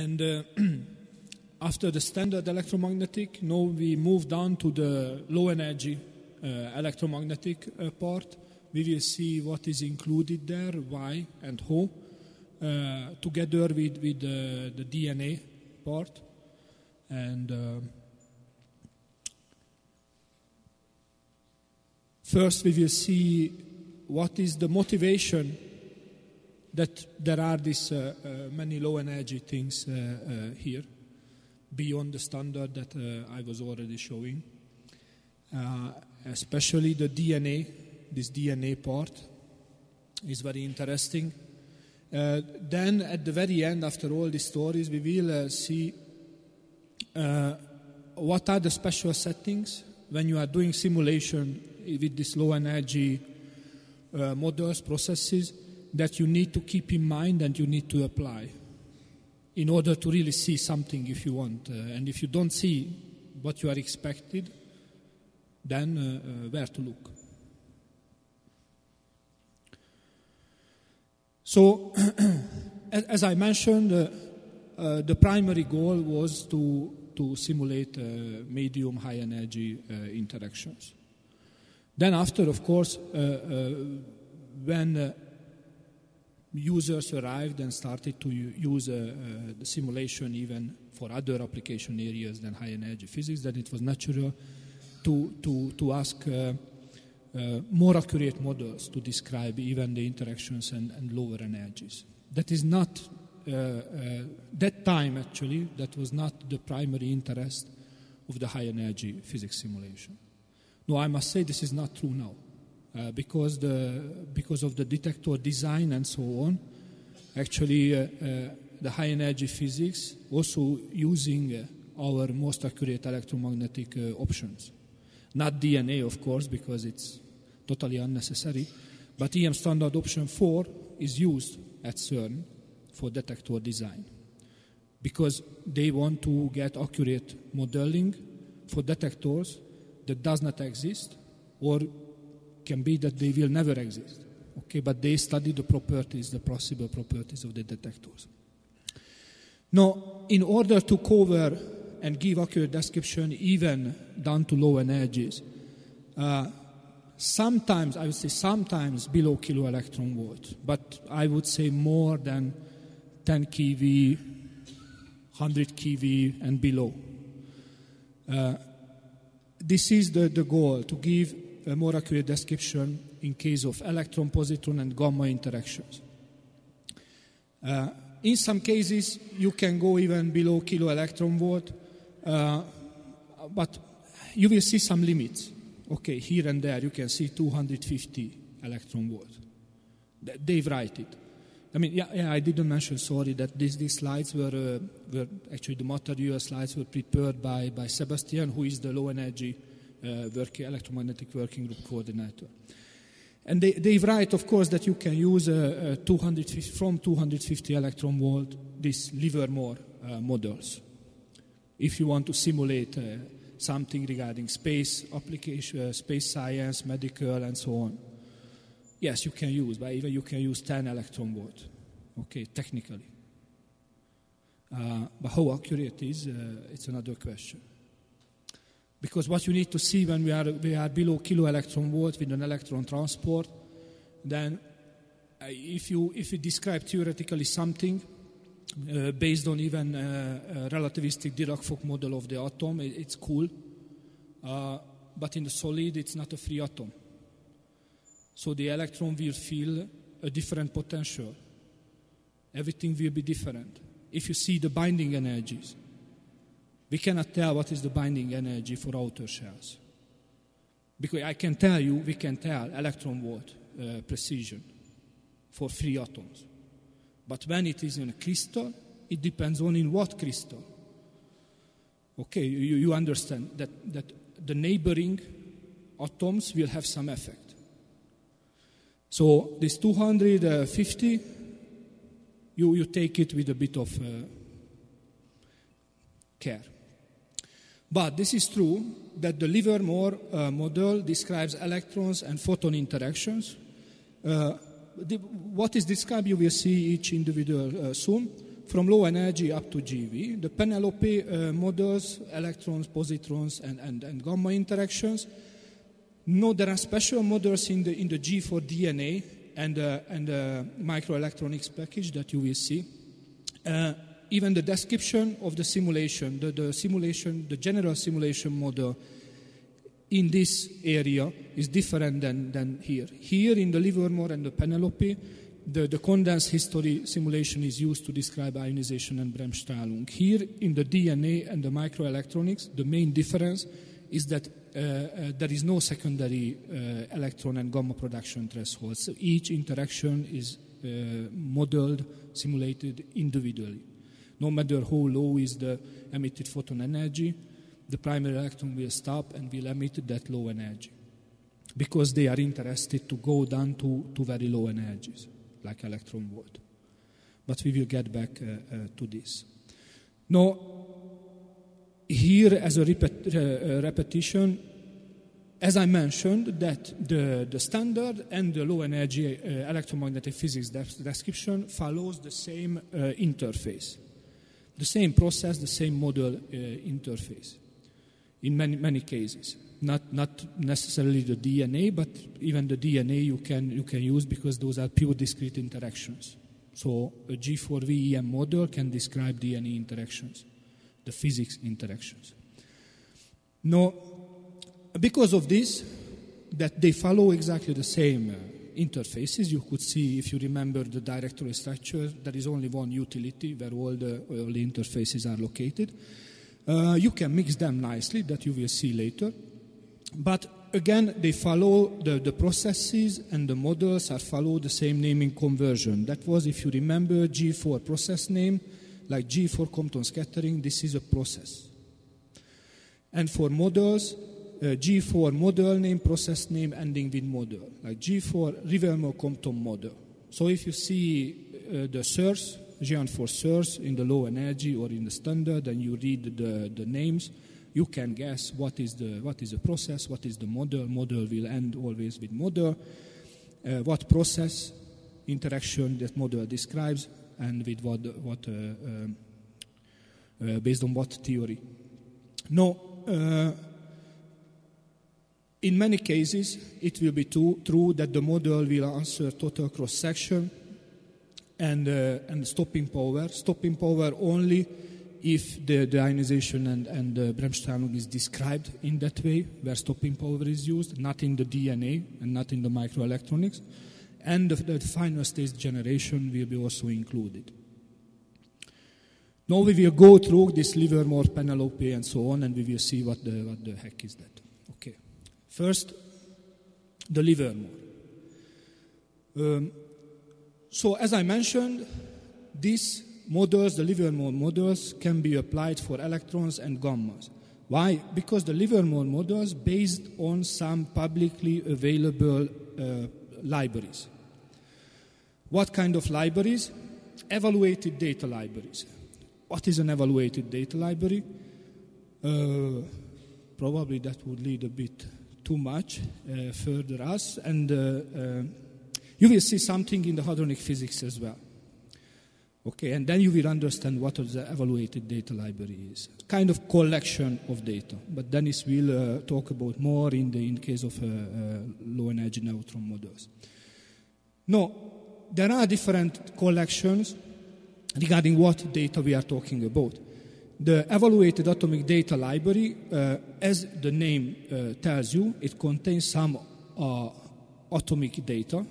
And after the standard electromagnetic, now we move down to the low energy electromagnetic part. We will see what is included there, why and how, together with the DNA part. And first we will see what is the motivation that there are these many low energy things here, beyond the standard that I was already showing. Especially the DNA, this DNA part is very interesting. Then at the very end, after all these stories, we will see what are the special settings when you are doing simulation with these low energy models, processes, that you need to keep in mind and you need to apply in order to really see something if you want. And if you don't see what you are expected, then where to look. So, as I mentioned, the primary goal was to simulate medium high energy interactions. Then after, of course, when users arrived and started to use the simulation even for other application areas than high energy physics, then it was natural to ask more accurate models to describe even the interactions and lower energies. That is not, that time actually, that was not the primary interest of the high energy physics simulation. No, I must say this is not true now. Because of the detector design and so on, actually the high energy physics also using our most accurate electromagnetic options. Not DNA, of course, because it's totally unnecessary, but EM standard option 4 is used at CERN for detector design because they want to get accurate modeling for detectors that does not exist or can be that they will never exist, okay? But they study the properties, the possible properties of the detectors. Now, in order to cover and give accurate description even down to low energies, sometimes, I would say sometimes below kilo electron volt, but I would say more than 10 keV, 100 keV and below. This is the goal, to give a more accurate description in case of electron, positron, and gamma interactions. In some cases, you can go even below kilo electron volt, but you will see some limits. Okay, here and there you can see 250 electron volt. They write it. I mean, yeah, I didn't mention, sorry, that these slides were actually the material slides were prepared by Sebastian, who is the low energy electromagnetic working group coordinator. And they write, of course, that you can use from 250 electron volt these Livermore models if you want to simulate something regarding space application, space science, medical, and so on. Yes, you can use, but even you can use 10 electron volt, okay, technically. But how accurate is, it's another question. Because what you need to see when we are below kilo electron volt with an electron transport, then if you describe theoretically something based on even a relativistic Dirac-Fock model of the atom, it's cool. But in the solid, it's not a free atom. So the electron will feel a different potential. Everything will be different. If you see the binding energies, we cannot tell what is the binding energy for outer shells. Because I can tell you, we can tell electron volt precision for free atoms. But when it is in a crystal, it depends on in what crystal. Okay, you understand that the neighboring atoms will have some effect. So this 250, you take it with a bit of care. But this is true that the Livermore model describes electrons and photon interactions. What is described, you will see each individual soon. from low energy up to GeV. The Penelope models, electrons, positrons, and gamma interactions. No, there are special models in the G4 DNA and the microelectronics package that you will see. Even the description of the simulation, the general simulation model in this area is different than here. Here in the Livermore and the Penelope, the condensed history simulation is used to describe ionization and Bremsstrahlung. Here in the DNA and the microelectronics, the main difference is that there is no secondary electron and gamma production threshold. So each interaction is modeled, simulated individually. No matter how low is the emitted photon energy, the primary electron will stop and will emit that low energy, because they are interested to go down to very low energies, like electron volt. But we will get back to this. Now, here as a repetition, as I mentioned, that the standard and the low energy electromagnetic physics description follows the same interface, the same process, the same model interface in many cases. Not necessarily the DNA, but even the DNA you can use, because those are pure discrete interactions. So a G4VEM model can describe DNA interactions, the physics interactions. Now, because of this, that they follow exactly the same interfaces, you could see, if you remember the directory structure, there is only one utility where all the interfaces are located. You can mix them nicely, that you will see later. But again, they follow the processes, and the models follow the same naming conversion. That was, if you remember, G4 process name, like G4 Compton scattering, this is a process. And for models, G4 model name, process name ending with model, like G4 Rivelmo Compton model. So if you see the source, Geant4 source in the low energy or in the standard, and you read the names, you can guess what is the process, what is the model. Model will end always with model. What process interaction that model describes, and with what based on what theory. Now, in many cases, it will be true that the model will answer total cross-section and stopping power. Stopping power only if the ionization and the Bremsstrahlung is described in that way, where stopping power is used, not in the DNA and not in the microelectronics. And the final stage generation will be also included. Now we will go through this Livermore, Penelope, and so on, and we will see what the heck is that. Okay. First, the Livermore. So as I mentioned, these models, the Livermore models, can be applied for electrons and gammas. Why? Because the Livermore models based on some publicly available libraries. What kind of libraries? Evaluated data libraries. What is an evaluated data library? Probably that would lead a bit too much further us, and you will see something in the hadronic physics as well. Okay, and then you will understand what the evaluated data library is. Kind of collection of data, but Dennis will talk about more in case of low energy neutron models. No, there are different collections regarding what data we are talking about. The evaluated atomic data library, as the name tells you, it contains some atomic data.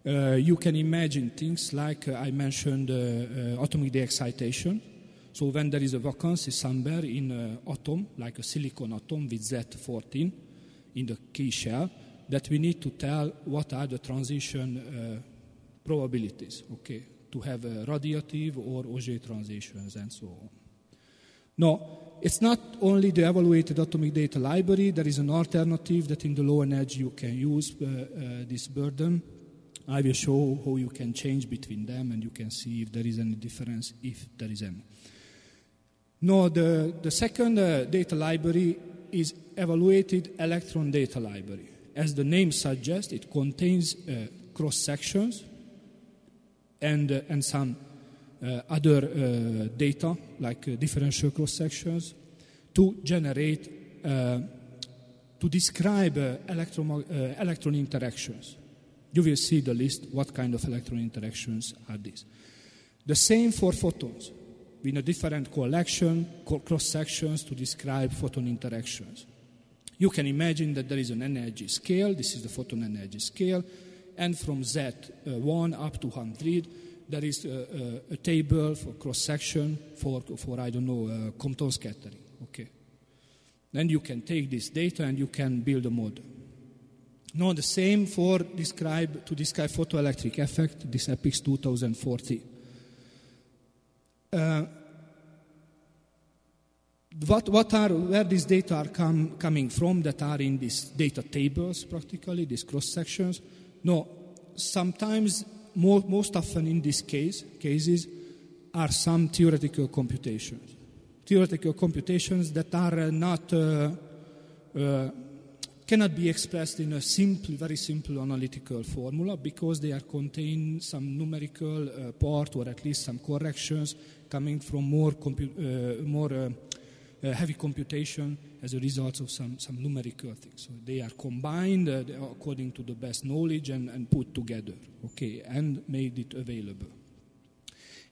You can imagine things like I mentioned atomic de-excitation. So when there is a vacancy somewhere in an atom, like a silicon atom with Z14 in the key shell, that we need to tell what are the transition probabilities, okay, to have radiative or Auger transitions and so on. No, it's not only the evaluated atomic data library. There is an alternative that in the low energy you can use this burden. I will show how you can change between them, and you can see if there is any difference, if there is any. No, the second data library is evaluated electron data library. As the name suggests, it contains cross-sections and some other data, like differential cross-sections, to generate, to describe electron interactions. You will see the list, what kind of electron interactions are these. The same for photons, in a different collection, cross-sections to describe photon interactions. You can imagine that there is an energy scale, this is the photon energy scale, and from Z1 up to 100, there is a table for cross-section for I don't know, Compton scattering. Okay. Then you can take this data and you can build a model. Now the same to describe photoelectric effect, this EPIX 2040. Where these data are coming from that are in these data tables, practically, these cross-sections? No, sometimes, most often in these cases, are some theoretical computations. Theoretical computations that are not, cannot be expressed in a very simple analytical formula because they contain some numerical part or at least some corrections coming from more heavy computation as a result of some numerical things. So they are combined according to the best knowledge and put together, okay, and made it available.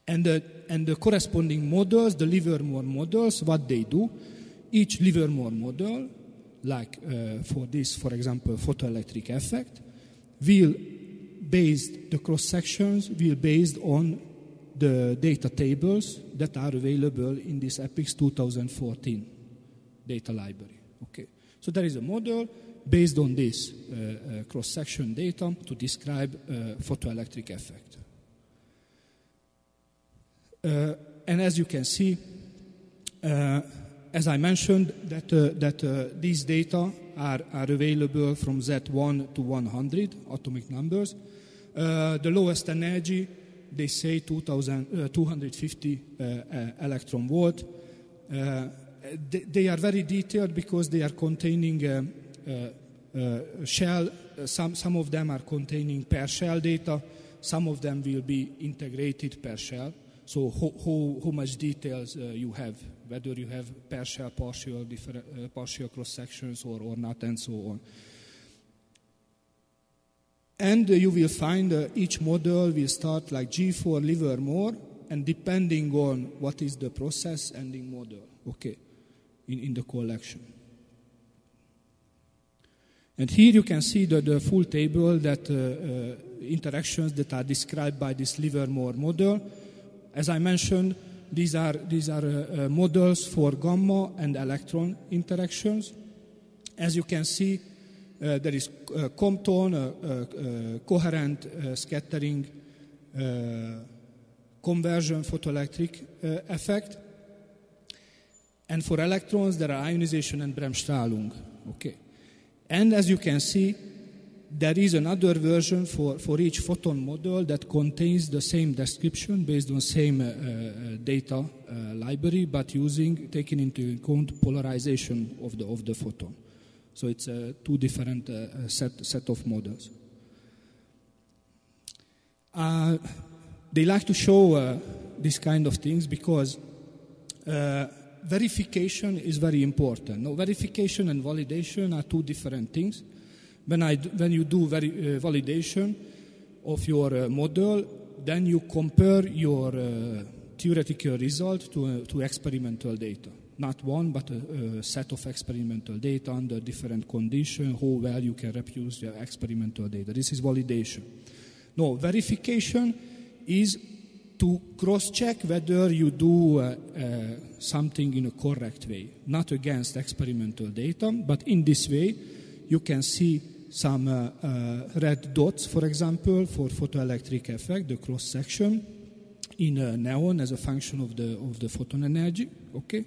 And the corresponding models, the Livermore models, what they do, each Livermore model, like for this, for example, photoelectric effect, the cross-sections will based on the data tables that are available in this EPIX 2014 data library. Okay, so there is a model based on this cross-section data to describe photoelectric effect. And as you can see, as I mentioned, that these data are available from Z1 to 100 atomic numbers. The lowest energy, they say 250 electron volt. They are very detailed because they are containing shell. Some of them are containing per shell data. Some of them will be integrated per shell. So how much details you have, whether you have per shell, partial cross sections or not, and so on. And you will find each model will start like G4 Livermore, and depending on what is the process ending model, okay, in the collection. And here you can see the full table that interactions that are described by this Livermore model. As I mentioned, these are models for gamma and electron interactions. As you can see, there is Compton, coherent scattering, conversion photoelectric effect. And for electrons, there are ionization and Bremsstrahlung. Okay. And as you can see, there is another version for each photon model that contains the same description based on same data library, but taking into account polarization of the photon. So it's two different set of models. They like to show these kind of things because verification is very important. Now, verification and validation are two different things. When you do validation of your model, then you compare your theoretical result to experimental data. Not one, but a set of experimental data under different conditions, how well you can reproduce your experimental data. This is validation. No, verification is to cross-check whether you do something in a correct way, not against experimental data, but in this way you can see some red dots, for example, for photoelectric effect, the cross-section in neon as a function of the photon energy, okay?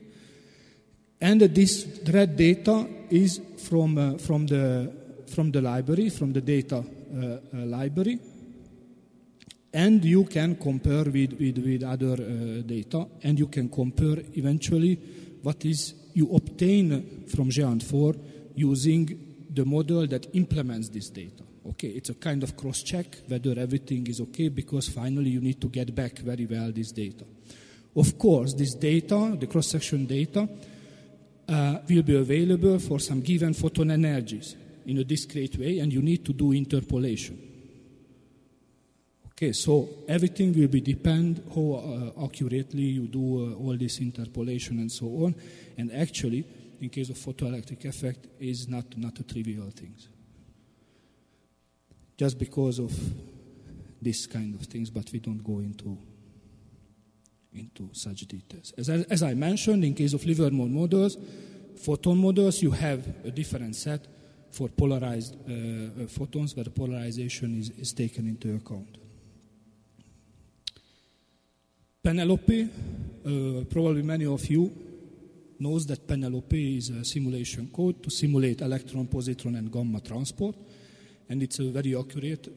And this red data is from the library, from the data library, and you can compare with other data, and you can compare eventually what is you obtain from Geant4 using the model that implements this data. Okay, it's a kind of cross-check whether everything is okay, because finally you need to get back very well this data. Of course, this data, the cross-section data, will be available for some given photon energies in a discrete way, and you need to do interpolation. Okay, so everything will be depend how accurately you do all this interpolation and so on. And actually, in case of photoelectric effect, is not a trivial thing. Just because of this kind of things, but we don't go into such details. As I mentioned, in case of Livermore models, photon models, you have a different set for polarized photons, where the polarization is taken into account. Penelope, probably many of you knows that Penelope is a simulation code to simulate electron, positron, and gamma transport. And it's a very accurate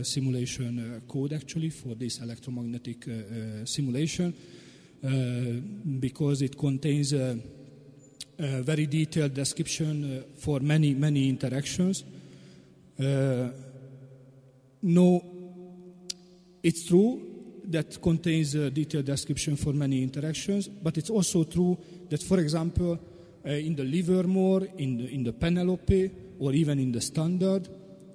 simulation code, actually, for this electromagnetic simulation, because it contains a very detailed description for many interactions. No, it's true that contains a detailed description for many interactions, but it's also true that, for example, in the Livermore, in the Penelope, or even in the Standard,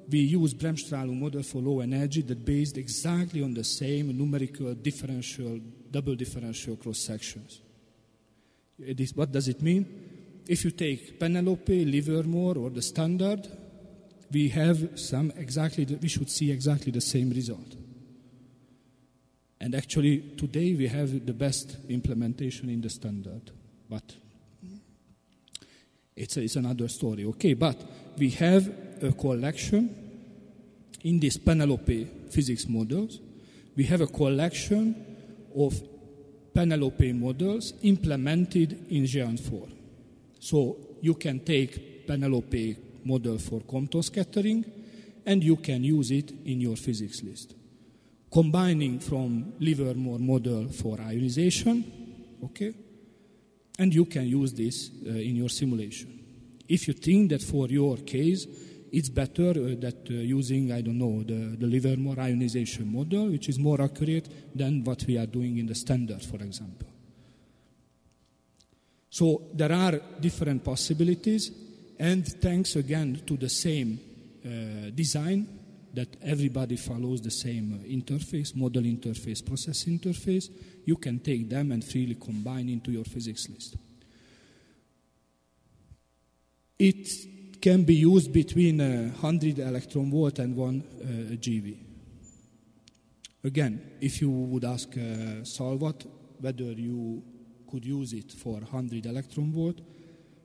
we use Bremsstrahlung model for low energy that based exactly on the same numerical differential, double differential cross-sections. What does it mean? If you take Penelope, Livermore, or the Standard, we should see exactly the same result. And actually, today we have the best implementation in the Standard. But it's another story. Okay, but we have a collection in these Penelope physics models. We have a collection of Penelope models implemented in Geant4. So you can take Penelope model for Compton scattering, and you can use it in your physics list. Combining from Livermore model for ionization, okay? And you can use this in your simulation. If you think that for your case, it's better that using, the Livermore ionization model, which is more accurate than what we are doing in the Standard, for example. So there are different possibilities, and thanks again to the same design, that everybody follows the same interface, model interface, process interface, you can take them and freely combine into your physics list. It can be used between 100 electron volt and 1 GeV. Again, if you would ask Salvat whether you could use it for 100 electron volt,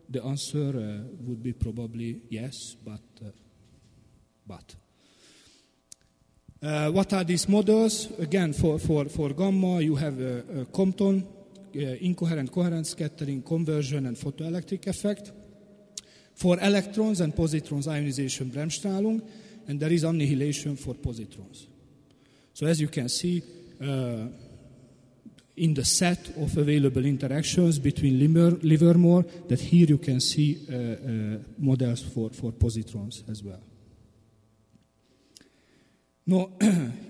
the answer would be probably yes, but. What are these models? Again, for gamma, you have Compton, incoherent coherent scattering, conversion, and photoelectric effect. For electrons and positrons, ionization, Bremsstrahlung, and there is annihilation for positrons. So as you can see, in the set of available interactions between Livermore, that here you can see models for positrons as well. Now,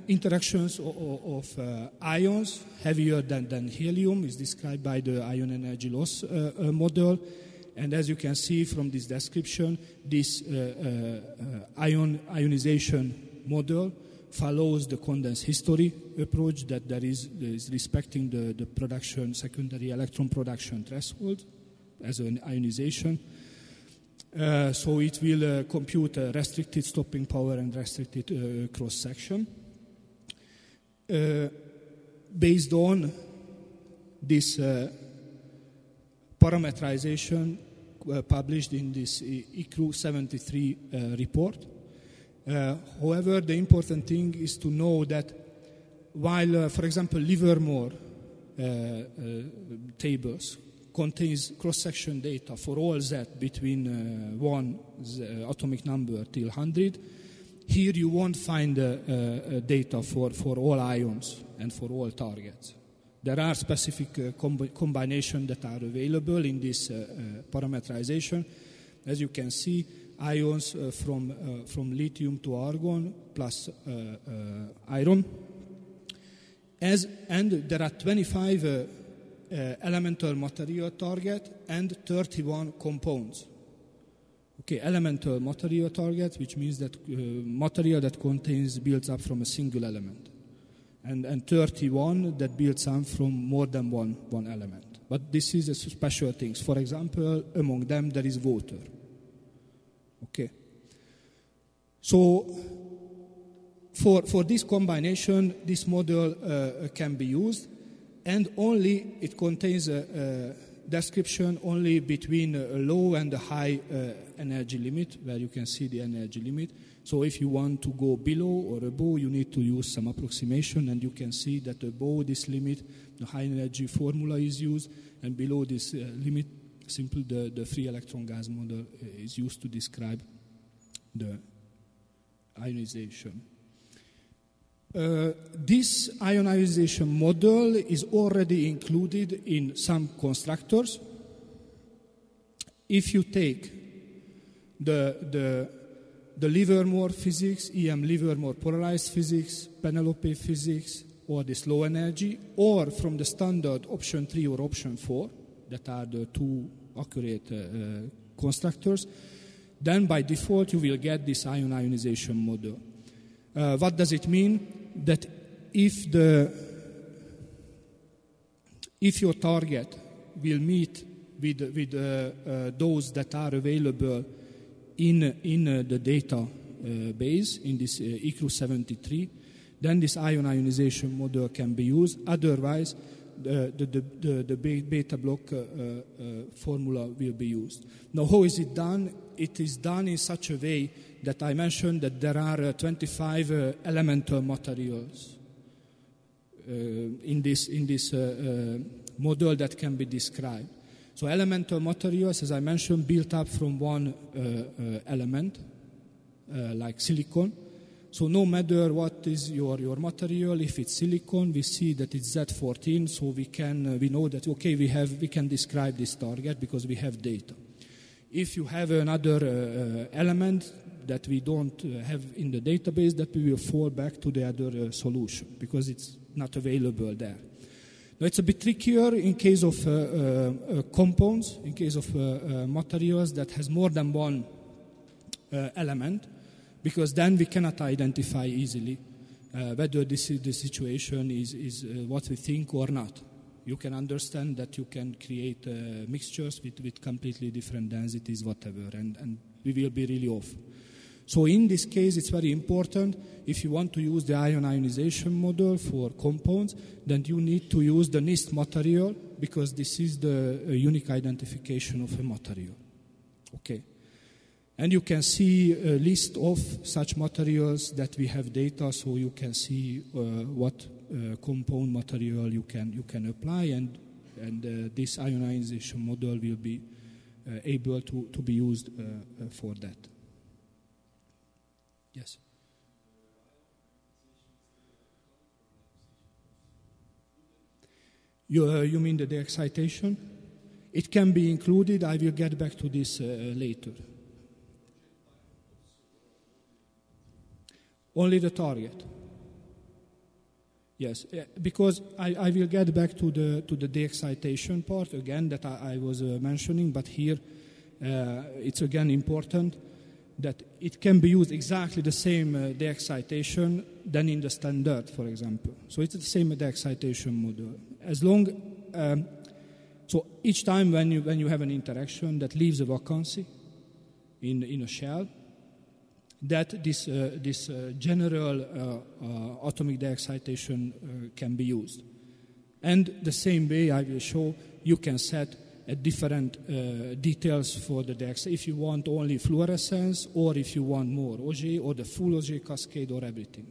interactions of ions heavier than helium is described by the ion energy loss model. And as you can see from this description, this ionization model follows the condensed history approach that there is respecting the production, secondary electron production threshold as an ionization. So it will compute a restricted stopping power and restricted cross-section. Based on this parameterization published in this ICRU 73 report. However, the important thing is to know that while, for example, Livermore tables contains cross-section data for all Z between 1 atomic number till 100, here you won't find data for all ions and for all targets. There are specific combinations that are available in this parameterization. As you can see, ions from lithium to argon plus iron. And there are 25 elemental material target and 31 compounds. Okay, elemental material target, which means that material that builds up from a single element. And 31 that builds up from more than one element. But this is a special things. For example, among them there is water. Okay. So for this combination, this model can be used, and only it contains a description only between a low and a high energy limit, where you can see the energy limit. So if you want to go below or above, you need to use some approximation, and you can see that above this limit, the high energy formula is used, and below this limit, simply the free electron gas model is used to describe the ionization. This ionization model is already included in some constructors. If you take the Livermore physics, EM Livermore polarized physics, Penelope physics, or this low energy, or from the standard option 3 or option 4, that are the two accurate constructors, then by default you will get this ionization model. What does it mean? That if your target will meet with those that are available in the data base, in this ECRU73, then this ionization model can be used. Otherwise, the beta block formula will be used. Now, how is it done? It is done in such a way that I mentioned that there are 25 elemental materials in this model that can be described. So elemental materials, as I mentioned, built up from one element, like silicon. So no matter what is your material, if it's silicon, we see that it's Z14, so we know that, okay, we can describe this target because we have data. If you have another element that we don't have in the database, that we will fall back to the other solution because it's not available there. Now, it's a bit trickier in case of compounds, in case of materials that has more than one element, because then we cannot identify easily whether the situation is what we think or not. You can understand that you can create mixtures with completely different densities, whatever, and we will be really off. So in this case, it's very important, if you want to use the ionization model for compounds, then you need to use the NIST material, because this is the unique identification of a material. Okay. And you can see a list of such materials that we have data, so you can see what compound material you can apply, and this ionization model will be able to be used for that. Yes. You mean the excitation? It can be included. I will get back to this later. Only the target. Yes, because I will get back to the de-excitation part again that I was mentioning, but here it's again important that it can be used exactly the same de-excitation than in the standard, for example. So it's the same de-excitation model. As long so each time when you have an interaction that leaves a vacancy in a shell, that this general atomic de-excitation can be used. And the same way I will show, you can set different details for the de-excitation. If you want only fluorescence, or if you want more Auger, or the full Auger cascade, or everything.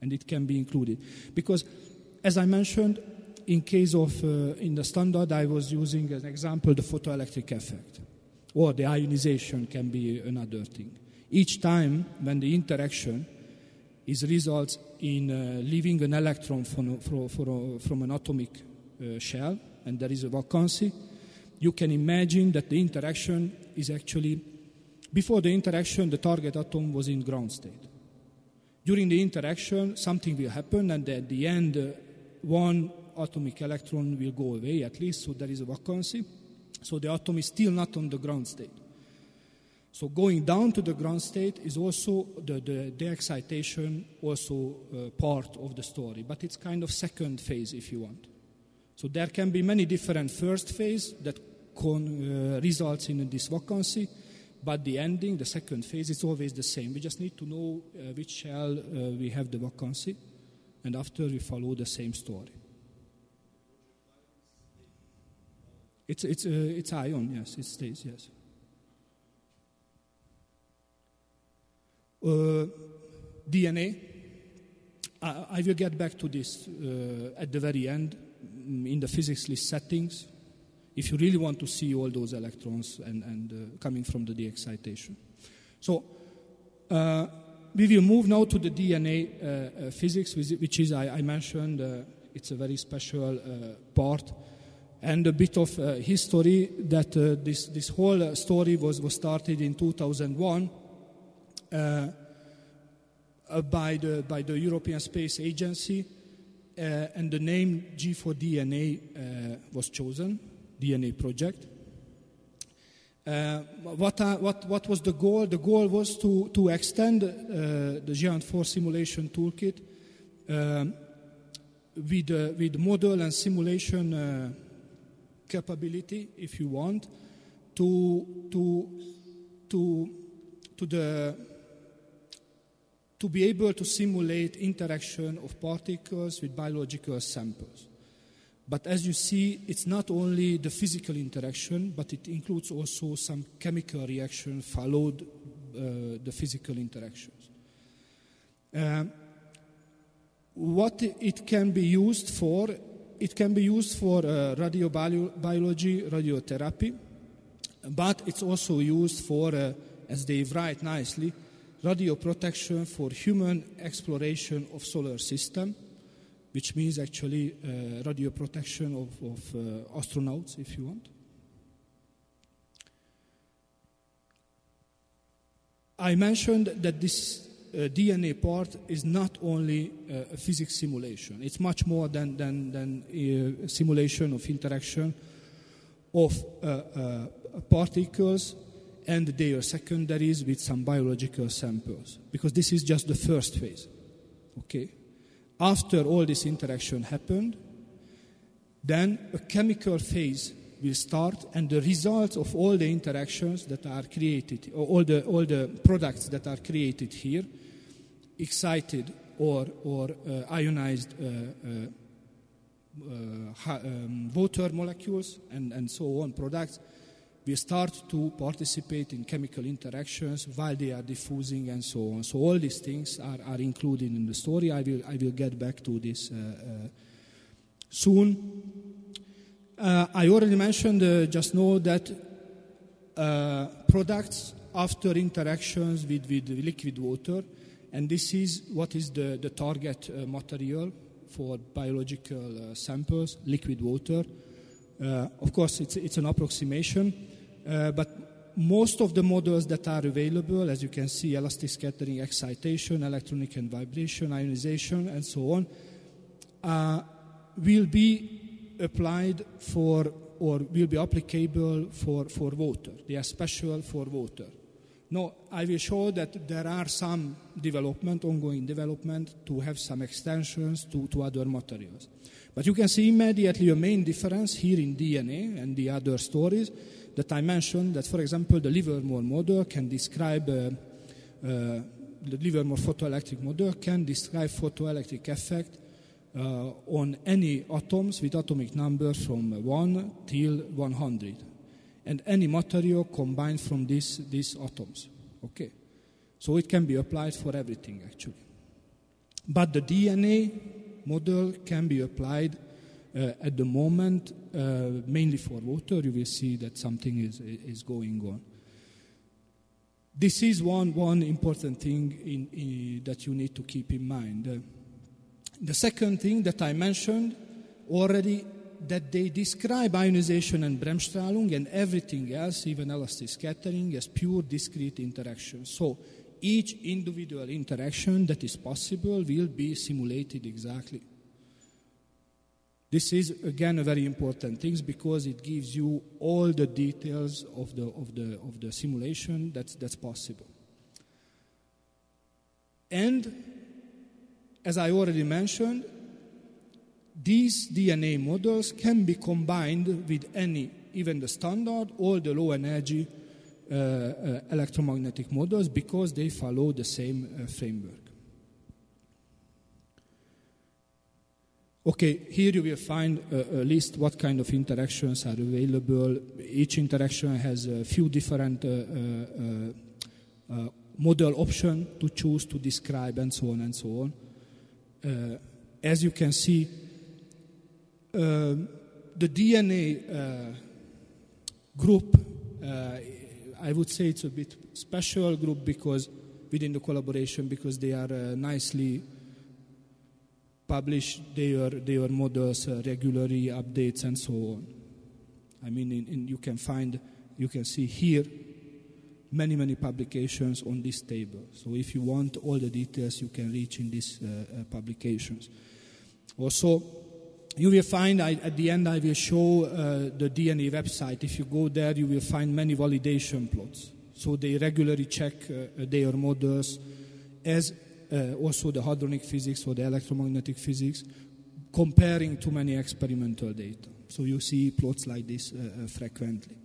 And it can be included. Because, as I mentioned, in case of, in the standard, I was using as an example the photoelectric effect. Or the ionization can be another thing. Each time when the interaction results in leaving an electron from an atomic shell, and there is a vacancy, you can imagine that the interaction is actually Before the interaction, the target atom was in ground state. During the interaction, something will happen, and at the end, one atomic electron will go away, at least, so there is a vacancy. So the atom is still not on the ground state. So going down to the ground state is also the excitation, also part of the story, but it's kind of second phase, if you want. So there can be many different first phase that results in this vacancy, but the ending, the second phase, is always the same. We just need to know which shell we have the vacancy, and after we follow the same story. It's ion, yes, it stays, yes. DNA, I will get back to this at the very end in the physics list settings, if you really want to see all those electrons and coming from the de-excitation. So we will move now to the DNA physics, which is, I mentioned, it's a very special part, and a bit of history that this whole story was started in 2001 by the European Space Agency, and the name G4DNA was chosen, DNA project. What was the goal? The goal was to extend the Geant4 simulation toolkit with model and simulation capability, if you want, to be able to simulate interaction of particles with biological samples. But as you see, it's not only the physical interaction, but it includes also some chemical reaction followed the physical interactions. What it can be used for? It can be used for radiobiology, radiotherapy, but it's also used for, as they write nicely, radio protection for human exploration of solar system, which means actually radio protection of astronauts, if you want. I mentioned that this DNA part is not only a physics simulation. It's much more than a simulation of interaction of particles and their secondaries with some biological samples, because this is just the first phase. Okay. After all this interaction happened, then a chemical phase will start, and the results of all the interactions that are created, or all the products that are created here, excited or ionized water molecules and so on products, will start to participate in chemical interactions while they are diffusing and so on. So all these things are included in the story. I will get back to this soon. I already mentioned just know that products after interactions with liquid water, and this is what is the target material for biological samples, liquid water. Of course, it's an approximation, but most of the models that are available, as you can see, elastic scattering, excitation, electronic and vibration, ionization, and so on, will be applied for, or will be applicable for water. They are special for water. Now, I will show that there are some ongoing development to have some extensions to other materials. But you can see immediately a main difference here in DNA and the other stories that I mentioned, that, for example, the Livermore model can describe, the Livermore photoelectric model can describe photoelectric effect on any atoms with atomic number from 1 till 100. And any material combined from these atoms. Okay, so it can be applied for everything actually. But the DNA model can be applied at the moment mainly for water. You will see that something is going on. This is one important thing that you need to keep in mind. The second thing that I mentioned already that they describe ionization and Bremsstrahlung and everything else, even elastic scattering, as pure discrete interactions. So each individual interaction that is possible will be simulated exactly. This is, again, a very important thing because it gives you all the details of the simulation that's possible. And, as I already mentioned, these DNA models can be combined with any, even the standard or the low-energy electromagnetic models because they follow the same framework. Okay, here you will find a list what kind of interactions are available. Each interaction has a few different model options to choose to describe and so on and so on. As you can see, the DNA group, I would say it's a bit special group because within the collaboration because they are nicely publish their models regularly, updates, and so on. I mean, you can see here many publications on this table. So if you want all the details, you can reach in these publications. Also, you will find, at the end I will show the DNA website. If you go there, you will find many validation plots. So they regularly check their models as also the hadronic physics or the electromagnetic physics, comparing to many experimental data. So you see plots like this frequently.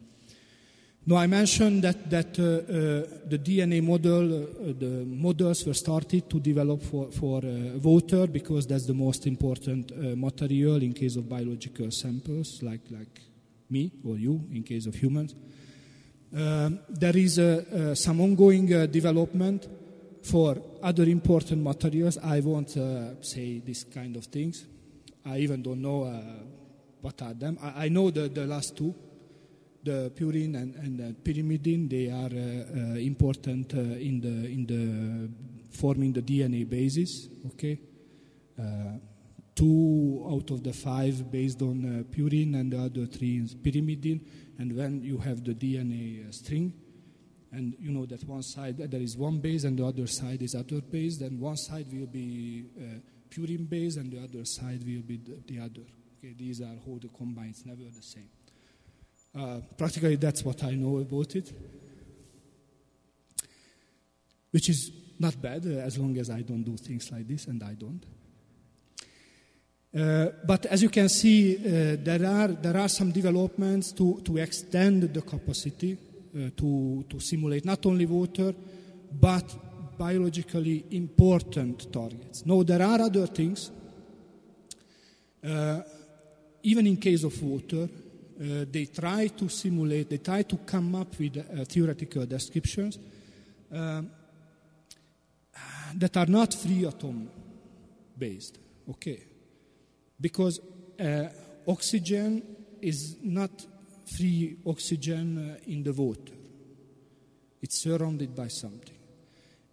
Now I mentioned that the DNA model, the models were started to develop for water because that's the most important material in case of biological samples, like me or you in case of humans. There is some ongoing development for other important materials. I won't say these kind of things. I even don't know what are them. I know the last two, the purine and the pyrimidine. They are important in the forming the DNA bases. Okay, 2 out of the 5 based on purine, and the other 3 is pyrimidine. And when you have the DNA string, and you know that one side there is one base and the other side is other base, then one side will be purine base and the other side will be the other. Okay, these are how the combine, it's never the same. Practically that's what I know about it, which is not bad as long as I don't do things like this, and I don't. But as you can see, there are some developments to extend the capacity to simulate not only water, but biologically important targets. No, there are other things. Even in case of water, they try to simulate, they try to come up with theoretical descriptions that are not free atom based. Okay. Because oxygen is not free oxygen in the water. It's surrounded by something.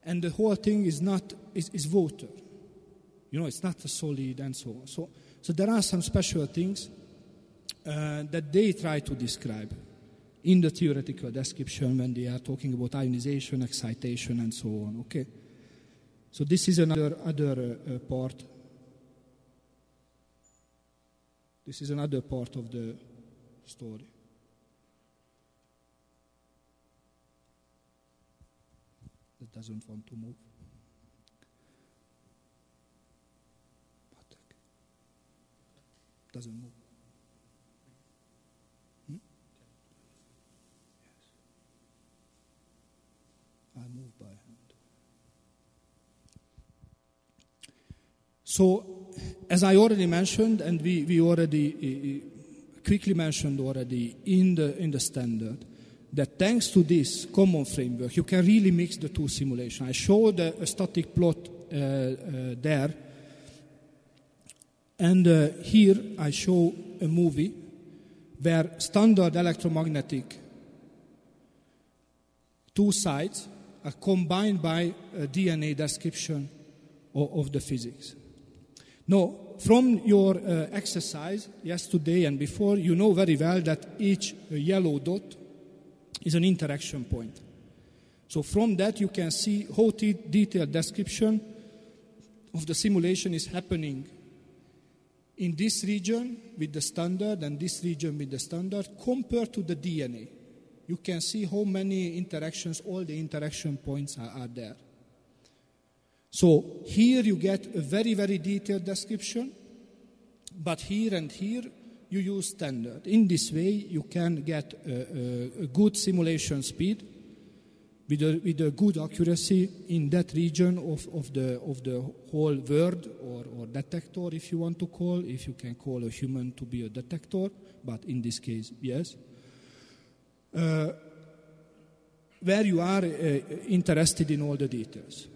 And the whole thing is water. You know, it's not a solid and so on. So there are some special things that they try to describe in the theoretical description when they are talking about ionization, excitation, and so on. Okay? So this is another part. This is another part of the story. That doesn't want to move. Doesn't move. Yes. I move by hand. So, as I already mentioned, and we already quickly mentioned already in the standard, that thanks to this common framework, you can really mix the two simulations. I showed a static plot there, and here I show a movie where standard electromagnetic two sides are combined by a DNA description of the physics. Now, from your exercise yesterday and before, you know very well that each yellow dot is an interaction point. So from that you can see how detailed description of the simulation is happening in this region with the standard and this region with the standard compared to the DNA. You can see how many interactions, all the interaction points are there. So here you get a very, very detailed description, but here and here you use standard. In this way you can get a good simulation speed with a good accuracy in that region of the whole world or detector, if you want to call, if you can call a human to be a detector, but in this case, yes. Where you are interested in all the details.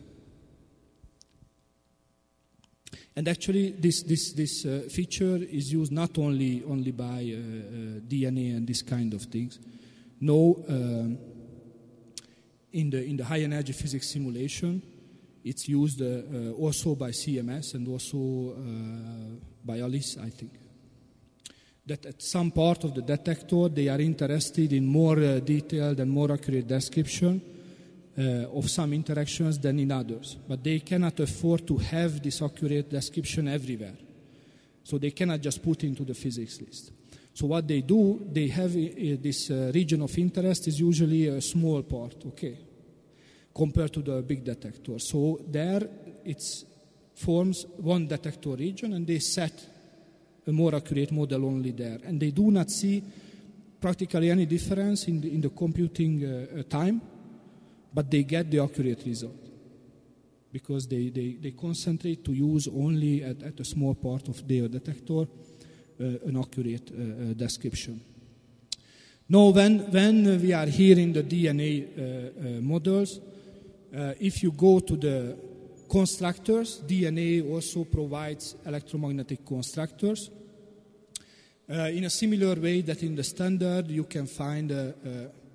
And actually, this feature is used not only by DNA and this kind of things. No, in the high energy physics simulation, it's used also by CMS and also by ALICE, I think. That at some part of the detector they are interested in more detailed and more accurate description of some interactions than in others. But they cannot afford to have this accurate description everywhere. So they cannot just put into the physics list. So what they do, they have this region of interest is usually a small part, okay, compared to the big detector. So there it forms one detector region and they set a more accurate model only there. And they do not see practically any difference in the computing time, but they get the accurate result because they concentrate to use only at a small part of their detector an accurate description. Now, when we are here in the DNA models, if you go to the constructors, DNA also provides electromagnetic constructors. In a similar way that in the standard you can find a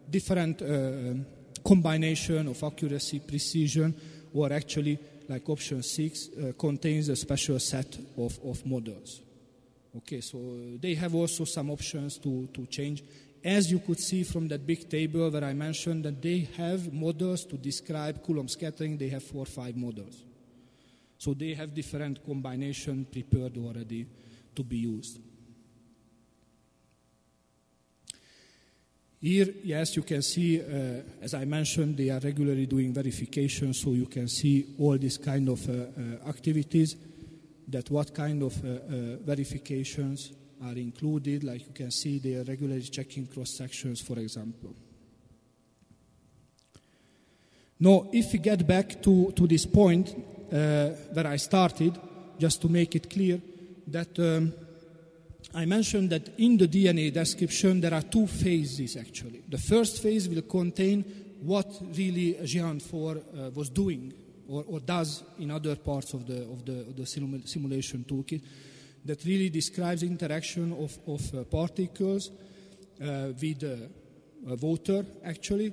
different combination of accuracy, precision, or actually, like option 6, contains a special set of models. Okay, so they have also some options to change. As you could see from that big table where I mentioned that they have models to describe Coulomb scattering, they have 4 or 5 models. So they have different combinations prepared already to be used. Here, yes, you can see, as I mentioned, they are regularly doing verification, so you can see all these kind of activities, that what kind of verifications are included. Like you can see, they are regularly checking cross-sections, for example. Now, if we get back to this point where I started, just to make it clear, that I mentioned that in the DNA description there are 2 phases actually. The first phase will contain what really Geant4 was doing or does in other parts of the simulation toolkit, that really describes interaction of particles with water actually,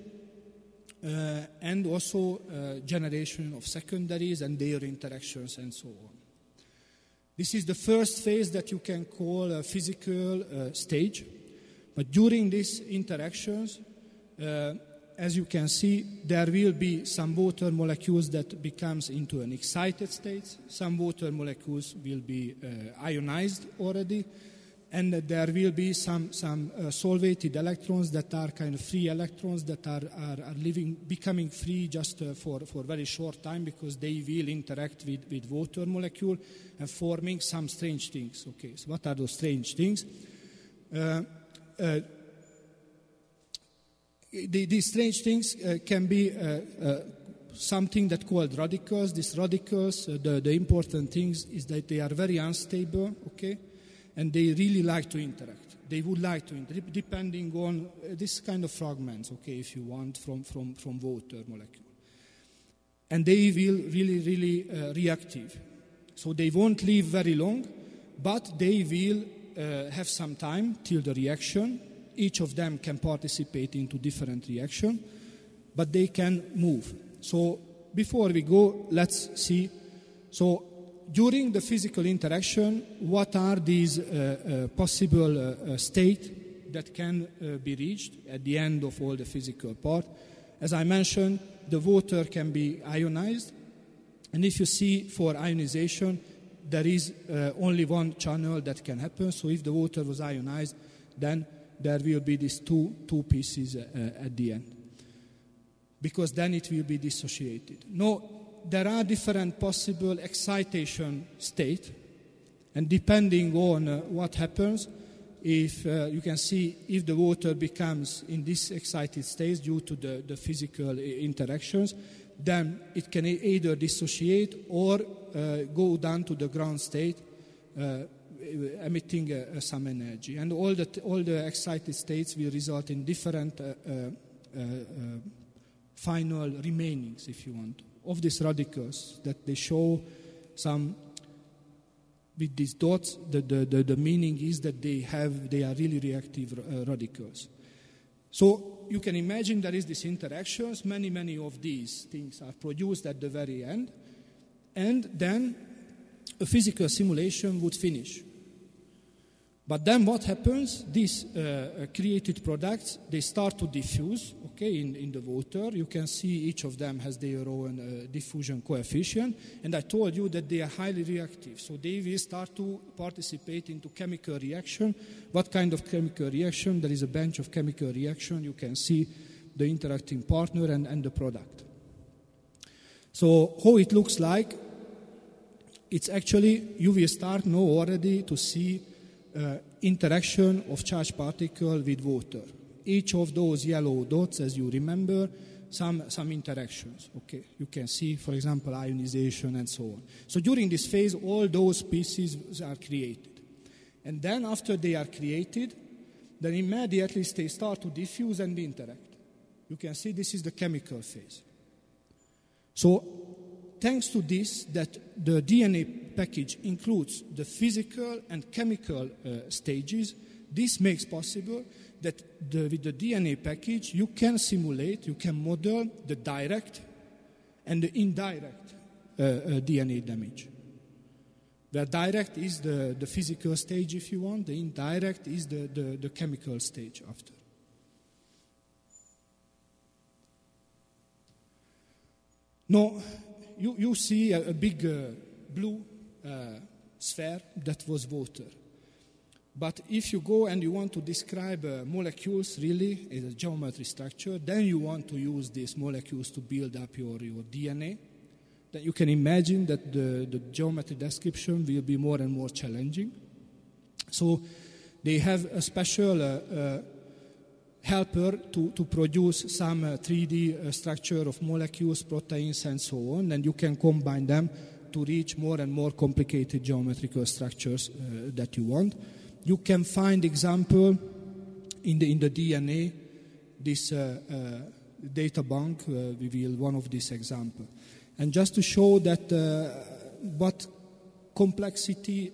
and also generation of secondaries and their interactions and so on. This is the first phase that you can call a physical stage. But during these interactions, as you can see, there will be some water molecules that becomes into an excited state. Some water molecules will be ionized already. And there will be some solvated electrons that are kind of free electrons that are becoming free just for a very short time, because they will interact with water molecule and forming some strange things. Okay, so what are those strange things? These strange things can be something that called radicals. These radicals, the important things is that they are very unstable, okay? And they really like to interact. They would like to interact, depending on this kind of fragments, okay, if you want, from water molecule. And they will really reactive. So they won't live very long, but they will have some time till the reaction. Each of them can participate into different reaction, but they can move. So before we go, let's see. So during the physical interaction, what are these possible states that can be reached at the end of all the physical part? As I mentioned, the water can be ionized, and if you see for ionization, there is only one channel that can happen. So if the water was ionized, then there will be these two pieces at the end, because then it will be dissociated. Now, there are different possible excitation states, and depending on what happens, if you can see if the water becomes in this excited state due to the physical interactions, then it can either dissociate or go down to the ground state, emitting some energy. And all the excited states will result in different final remainings, if you want, of these radicals that they show some. With these dots, the meaning is that they are really reactive radicals. So you can imagine there is this interactions. Many of these things are produced at the very end, and then a physical simulation would finish. But then what happens? These created products, they start to diffuse, okay, in the water. You can see each of them has their own diffusion coefficient. And I told you that they are highly reactive. So they will start to participate into chemical reaction. What kind of chemical reaction? There is a bunch of chemical reaction. You can see the interacting partner and the product. So how it looks like, it's actually, you will start now already to see interaction of charged particle with water. Each of those yellow dots, as you remember, some interactions. Okay, you can see, for example, ionization and so on. So during this phase, all those pieces are created. And then after they are created, then immediately they start to diffuse and interact. You can see this is the chemical phase. So thanks to this, that the DNA package includes the physical and chemical stages, this makes possible that with the DNA package you can simulate, you can model the direct and the indirect DNA damage. The direct is the physical stage, if you want. The indirect is the chemical stage after. Now, you see a big blue sphere that was water. But if you go and you want to describe molecules really as a geometry structure, then you want to use these molecules to build up your DNA, then you can imagine that the geometry description will be more and more challenging. So they have a special helper to produce some 3D structure of molecules, proteins, and so on, and you can combine them to reach more and more complicated geometrical structures that you want. You can find example in the DNA, this data bank, we will one of these examples. And just to show that what complexity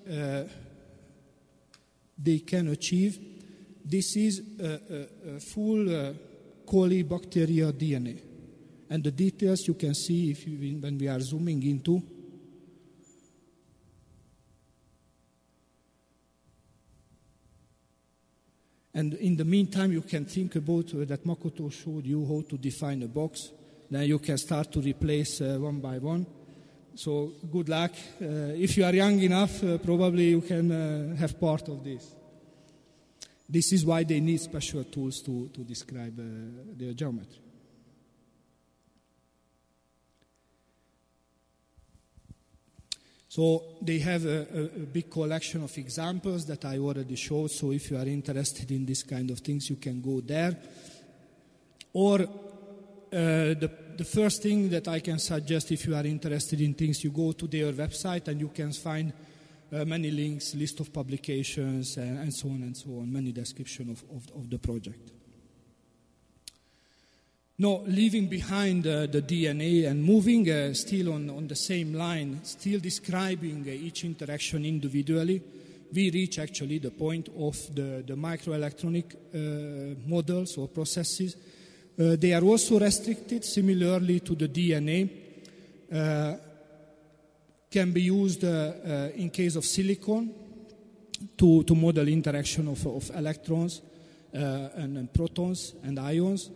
they can achieve, this is a full colibacteria DNA. And the details you can see when we are zooming into. And in the meantime, you can think about that Makoto showed you how to define a box. Then you can start to replace one by one. So good luck. If you are young enough, probably you can have part of this. This is why they need special tools to describe their geometry. So they have a big collection of examples that I already showed. So if you are interested in this kind of things, you can go there. Or the first thing that I can suggest, if you are interested in things, you go to their website and you can find many links, list of publications, and so on, many description of the project. Now, leaving behind the DNA and moving still on the same line, still describing each interaction individually, we reach actually the point of the microelectronic models or processes. They are also restricted, similarly to the DNA, can be used in case of silicon to model interaction of electrons and protons and ions.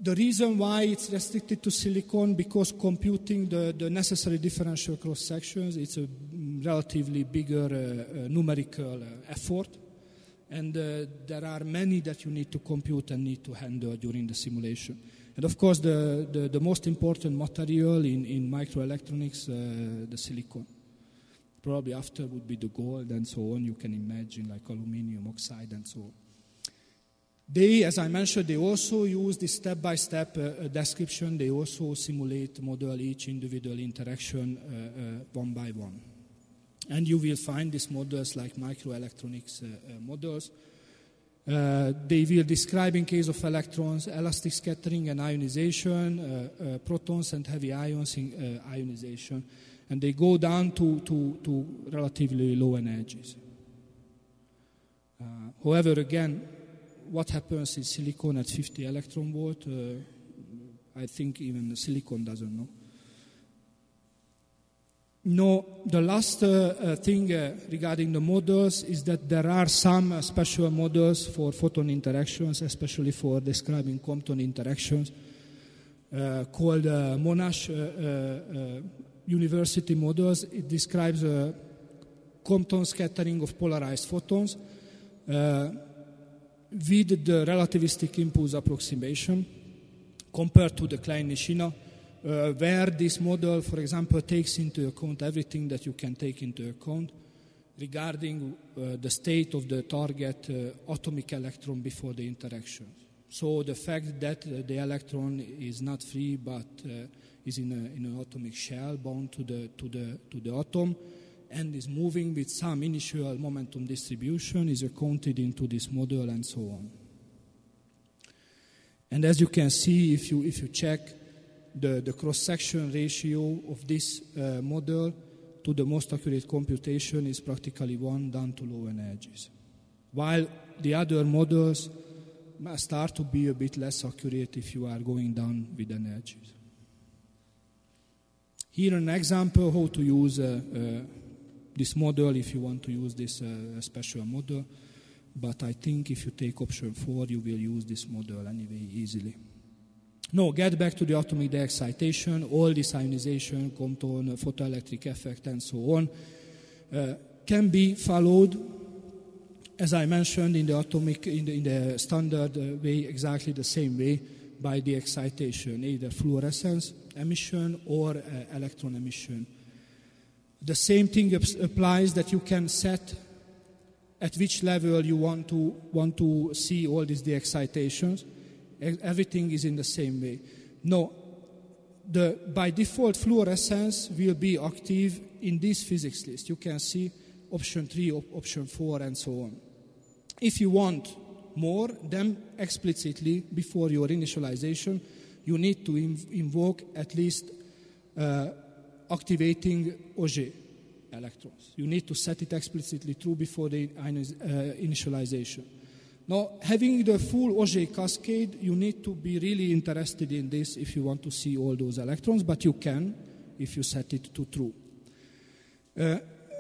The reason why it's restricted to silicon, because computing the necessary differential cross sections, it's a relatively bigger numerical effort, and there are many that you need to compute and need to handle during the simulation. And of course, the most important material in microelectronics, the silicon. Probably after would be the gold and so on. You can imagine like aluminum oxide and so on. They, as I mentioned, they also use this step-by-step description. They also simulate, model each individual interaction one by one. And you will find these models like microelectronics models. They will describe, in case of electrons, elastic scattering and ionization, protons and heavy ions in ionization. And they go down to relatively low energies. However, again, what happens in silicon at 50 electron volt, I think even silicon doesn't know. No, the last thing regarding the models is that there are some special models for photon interactions, especially for describing Compton interactions, called Monash University models. It describes Compton scattering of polarized photons with the relativistic impulse approximation compared to the Klein-Nishina, where this model, for example, takes into account everything that you can take into account regarding the state of the target atomic electron before the interaction. So the fact that the electron is not free but is in an atomic shell bound to the atom and is moving with some initial momentum distribution is accounted into this model and so on. And as you can see, if you check the cross-section ratio of this model to the most accurate computation is practically 1 down to low energies, while the other models start to be a bit less accurate if you are going down with energies. Here an example how to use this model if you want to use this special model, but I think if you take option 4 you will use this model anyway easily. Now, get back to the atomic de-excitation, all this ionization, Compton, photoelectric effect, and so on, can be followed, as I mentioned, in the standard way, exactly the same way, by the excitation, either fluorescence emission or electron emission. The same thing applies that you can set at which level you want to see all these de-excitations. Everything is in the same way. No, by default fluorescence will be active in this physics list. You can see option 3, option 4, and so on. If you want more, then explicitly before your initialization, you need to invoke at least activating Auger electrons. You need to set it explicitly true before the initialization. Now, having the full Auger cascade, you need to be really interested in this if you want to see all those electrons, but you can if you set it to true.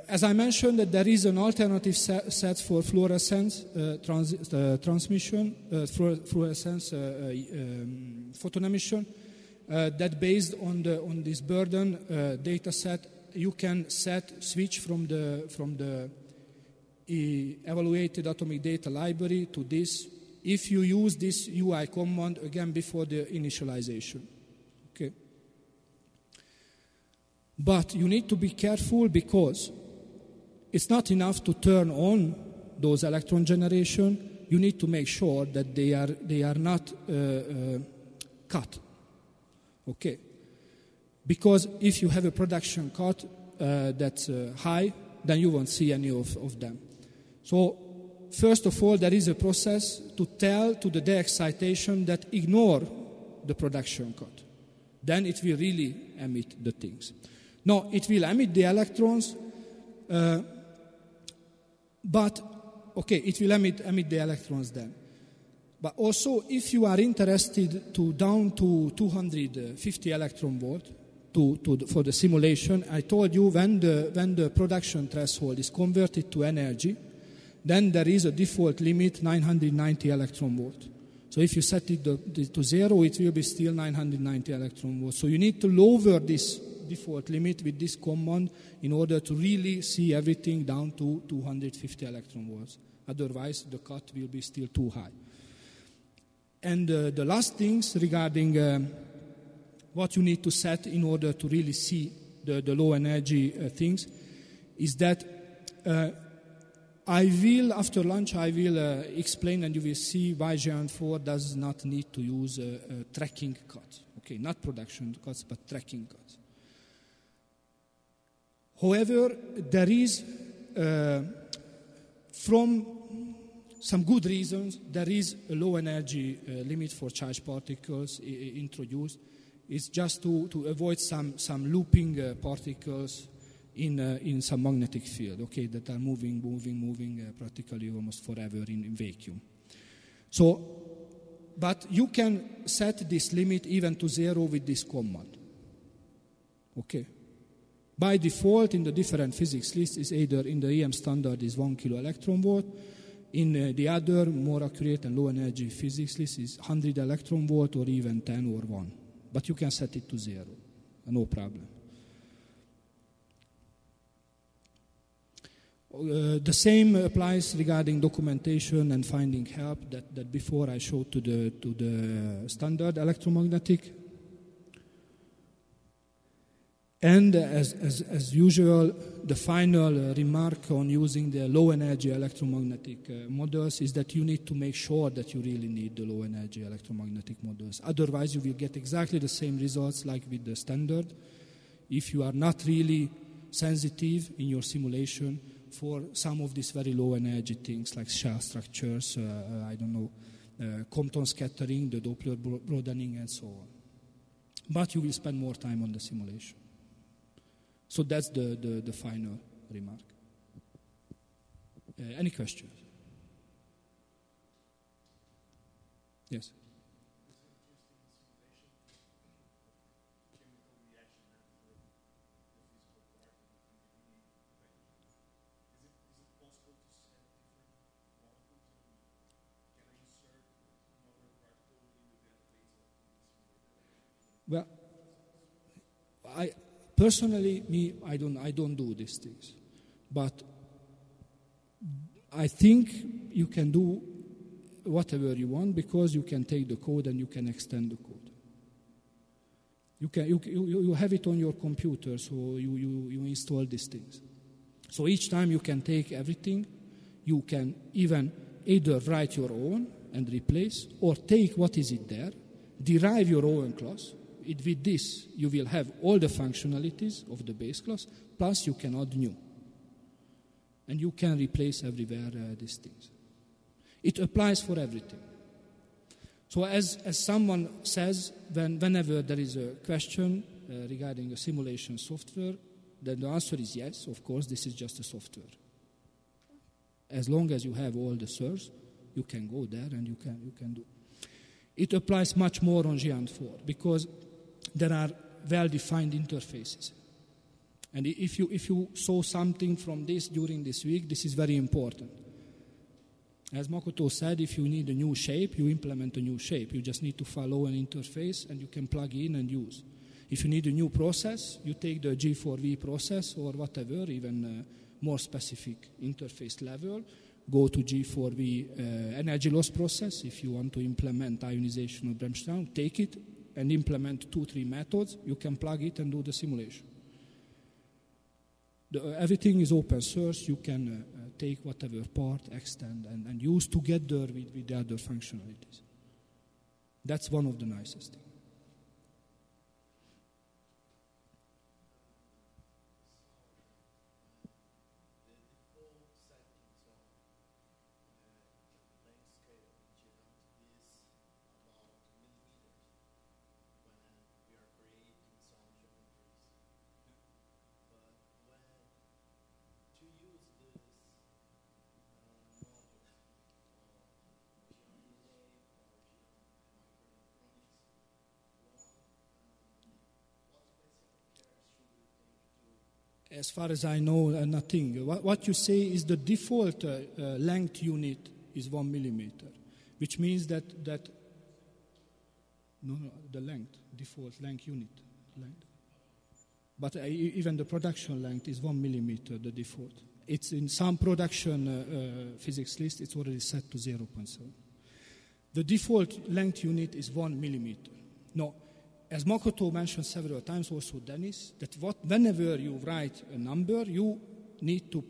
As I mentioned, that there is an alternative set for fluorescence transmission, fluorescence photon emission, that based on this burden data set, you can switch from the evaluated atomic data library to this if you use this UI command again before the initialization. Okay. But you need to be careful because it's not enough to turn on those electron generation. You need to make sure that they are not cut. Okay. Because if you have a production cut that's high, then you won't see any of them. So, first of all, there is a process to tell to the de-excitation that ignore the production cut. Then it will really emit the things. No, it will emit the electrons, but, okay, it will emit the electrons then. But also, if you are interested to down to 250 electron volt, for the simulation, I told you when the production threshold is converted to energy, then there is a default limit 990 electron volt. So if you set it to 0, it will be still 990 electron volts. So you need to lower this default limit with this command in order to really see everything down to 250 electron volts. Otherwise, the cut will be still too high. And the last things regarding what you need to set in order to really see the low energy things is that after lunch, I will explain, and you will see why Geant4 does not need to use a tracking cut. Okay, not production cuts, but tracking cuts. However, there is, from some good reasons, there is a low energy limit for charged particles introduced. It's just to avoid some looping particles in some magnetic field, okay, that are moving practically almost forever in vacuum. So, but you can set this limit even to 0 with this command, okay. By default, in the different physics list, is either in the EM standard is 1 kilo electron volt, in the other more accurate and low energy physics list is 100 electron volt or even 10 or 1. But you can set it to 0, no problem. The same applies regarding documentation and finding help that before I showed to the standard electromagnetic. And as usual, the final remark on using the low energy electromagnetic models is that you need to make sure that you really need the low energy electromagnetic models. Otherwise, you will get exactly the same results like with the standard. If you are not really sensitive in your simulation for some of these very low energy things like shell structures, Compton scattering, the Doppler broadening, and so on. But you will spend more time on the simulation. So that's the final remark. Any questions? Yes. Well, personally, I don't do these things, but I think you can do whatever you want because you can take the code and you can extend the code. You have it on your computer, so you install these things. So each time you can take everything, you can even either write your own and replace, or take what is it there, derive your own class. With this, you will have all the functionalities of the base class, plus you can add new. And you can replace everywhere these things. It applies for everything. So as someone says, whenever there is a question regarding a simulation software, then the answer is yes, of course, this is just a software. As long as you have all the source, you can go there and you can do. It applies much more on Geant4 because there are well-defined interfaces. And if you saw something from this during this week, this is very important. As Makoto said, if you need a new shape, you implement a new shape. You just need to follow an interface and you can plug in and use. If you need a new process, you take the G4V process or whatever, even more specific interface level, go to G4V energy loss process. If you want to implement ionization or Bremsstrahlung, take it and implement 2-3 methods. You can plug it and do the simulation. Everything is open source. You can take whatever part, extend, and use together with the other functionalities. That's one of the nicest things. As far as I know, nothing. What you say is the default length unit is 1 millimeter, which means that the length, default length unit. Length. But even the production length is 1 millimeter, the default. It's in some production physics list, it's already set to 0.7. The default length unit is 1 millimeter. Now, as Makoto mentioned several times, also Dennis, that whenever you write a number, you need to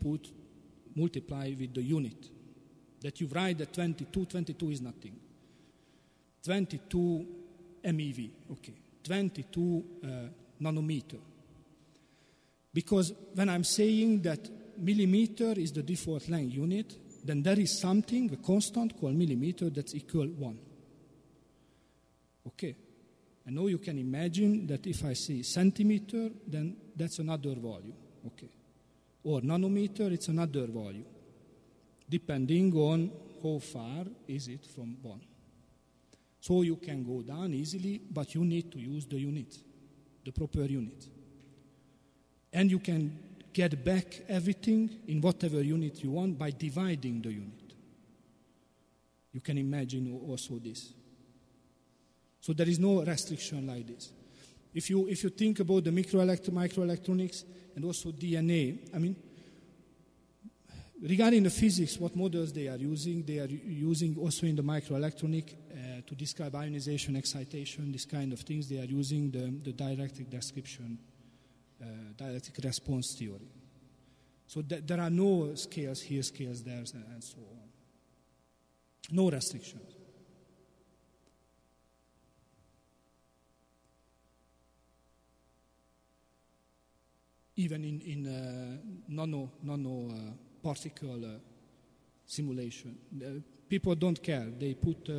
multiply with the unit. That you write that 22 is nothing. 22 MeV, okay. 22 nanometer. Because when I'm saying that millimeter is the default length unit, then there is something, a constant called millimeter, that's equal 1. Okay. And now you can imagine that if I say centimeter, then that's another value. Okay. Or nanometer, it's another value, depending on how far is it from 1. So you can go down easily, but you need to use the unit, the proper unit. And you can get back everything in whatever unit you want by dividing the unit. You can imagine also this. So there is no restriction like this. If you think about the microelectronics and also DNA, I mean, regarding the physics, what models they are using also in the microelectronic to describe ionization, excitation, this kind of things, they are using the dielectric description, dielectric response theory. So there are no scales here, scales there, and so on. No restrictions. Even in nano particle simulation, people don't care. They put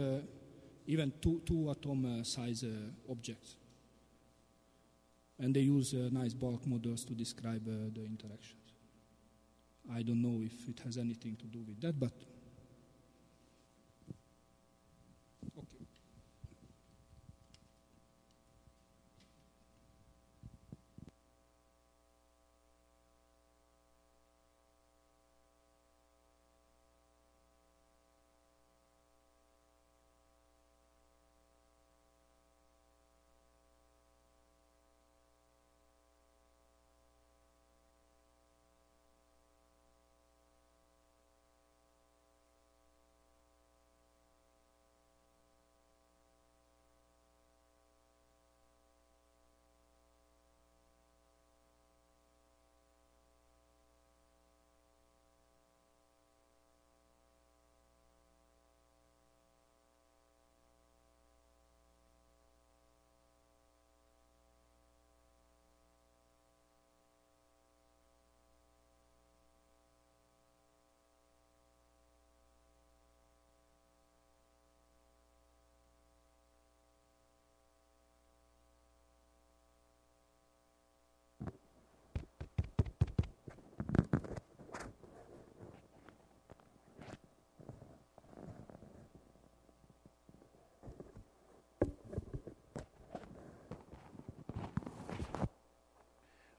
even two atom size objects, and they use nice bulk models to describe the interactions. I don't know if it has anything to do with that, but okay.